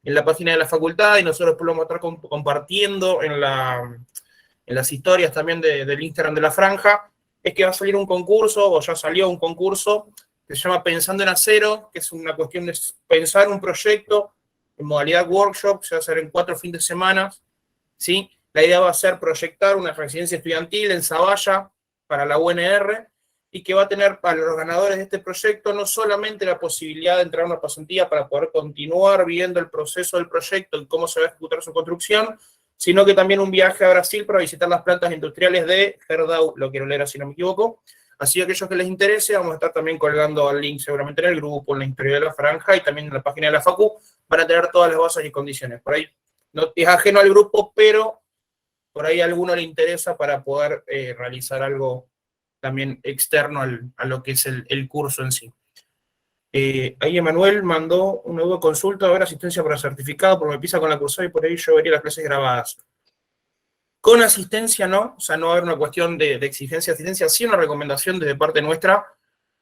en la página de la facultad, y nosotros lo vamos a estar compartiendo en las historias también del Instagram de la franja, es que va a salir un concurso, o ya salió un concurso, que se llama Pensando en Acero, que es una cuestión de pensar un proyecto en modalidad workshop, se va a hacer en 4 fines de semana, ¿sí? La idea va a ser proyectar una residencia estudiantil en Zavalla para la UNR, y que va a tener para los ganadores de este proyecto no solamente la posibilidad de entrar a una pasantía para poder continuar viendo el proceso del proyecto y cómo se va a ejecutar su construcción, sino que también un viaje a Brasil para visitar las plantas industriales de Gerdau, lo quiero leer así no me equivoco. Así que aquellos que les interese, vamos a estar también colgando el link seguramente en el grupo, en la historia de la franja y también en la página de la Facu, para tener todas las bases y condiciones. Por ahí no es ajeno al grupo, pero por ahí a alguno le interesa para poder realizar algo también externo a lo que es el curso en sí. Ahí Emanuel mandó una nueva consulta, a ver, asistencia para certificado, porque me pisa con la cursada y por ahí yo vería las clases grabadas. Con asistencia no, o sea, no va a haber una cuestión de exigencia de asistencia, sí una recomendación desde parte nuestra,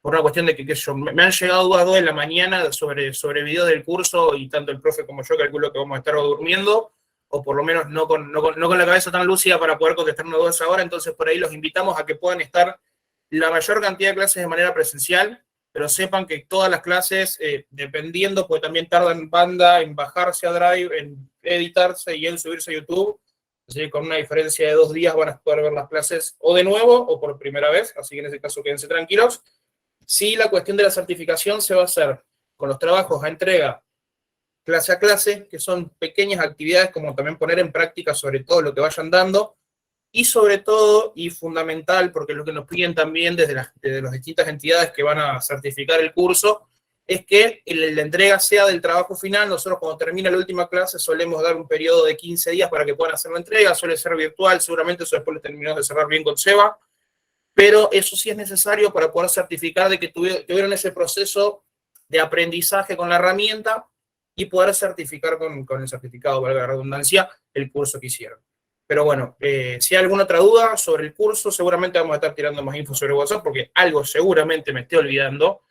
por una cuestión de que me han llegado dudas 2 de la mañana sobre videos del curso, y tanto el profe como yo calculo que vamos a estar durmiendo, o por lo menos no con la cabeza tan lúcida para poder contestar una duda a esa hora, entonces por ahí los invitamos a que puedan estar la mayor cantidad de clases de manera presencial, pero sepan que todas las clases, dependiendo, porque también tardan banda en bajarse a Drive, en editarse y en subirse a YouTube, así que con una diferencia de 2 días van a poder ver las clases o de nuevo o por primera vez, así que en ese caso quédense tranquilos. Sí, la cuestión de la certificación se va a hacer con los trabajos a entrega clase a clase, que son pequeñas actividades como también poner en práctica sobre todo lo que vayan dando, y sobre todo, y fundamental, porque es lo que nos piden también desde las distintas entidades que van a certificar el curso, es que la entrega sea del trabajo final. Nosotros cuando termina la última clase solemos dar un periodo de 15 días para que puedan hacer la entrega, suele ser virtual, seguramente eso después lo terminamos de cerrar bien con Seba, pero eso sí es necesario para poder certificar de que tuvieron ese proceso de aprendizaje con la herramienta y poder certificar con el certificado, valga la redundancia, el curso que hicieron. Pero bueno, si hay alguna otra duda sobre el curso, seguramente vamos a estar tirando más info sobre WhatsApp, porque algo seguramente me estoy olvidando.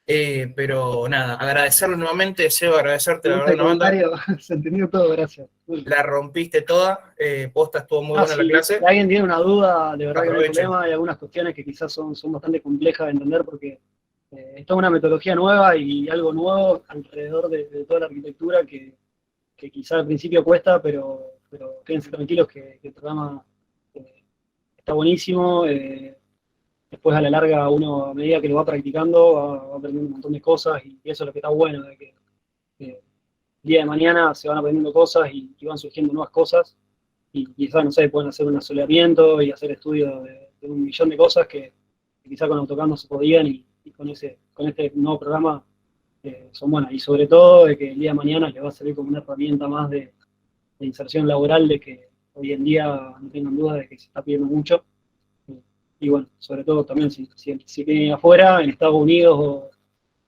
Pero nada, agradecerle nuevamente, Seba, agradecerte la verdad, una banda. Se entendió todo, gracias. La rompiste toda, posta estuvo muy buena la clase. Si alguien tiene una duda, de verdad que no hay Aprovechen. problema, hay algunas cuestiones que quizás son bastante complejas de entender porque esto es una metodología nueva y algo nuevo alrededor de toda la arquitectura que quizás al principio cuesta, pero quédense tranquilos que el programa está buenísimo. Después a la larga uno, a medida que lo va practicando, va aprendiendo un montón de cosas y eso es lo que está bueno, de que el día de mañana se van aprendiendo cosas y van surgiendo nuevas cosas y quizás, no sé, pueden hacer un asoleamiento y hacer estudios de 1.000.000 de cosas que quizás con AutoCAD no se podían y con este nuevo programa son buenas. Y sobre todo de que el día de mañana les va a servir como una herramienta más de inserción laboral, de que hoy en día no tengan duda de que se está pidiendo mucho. Y bueno, sobre todo también si vienen afuera, en Estados Unidos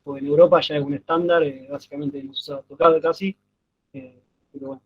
o en Europa ya es un estándar, básicamente no se usa AutoCAD casi, pero bueno,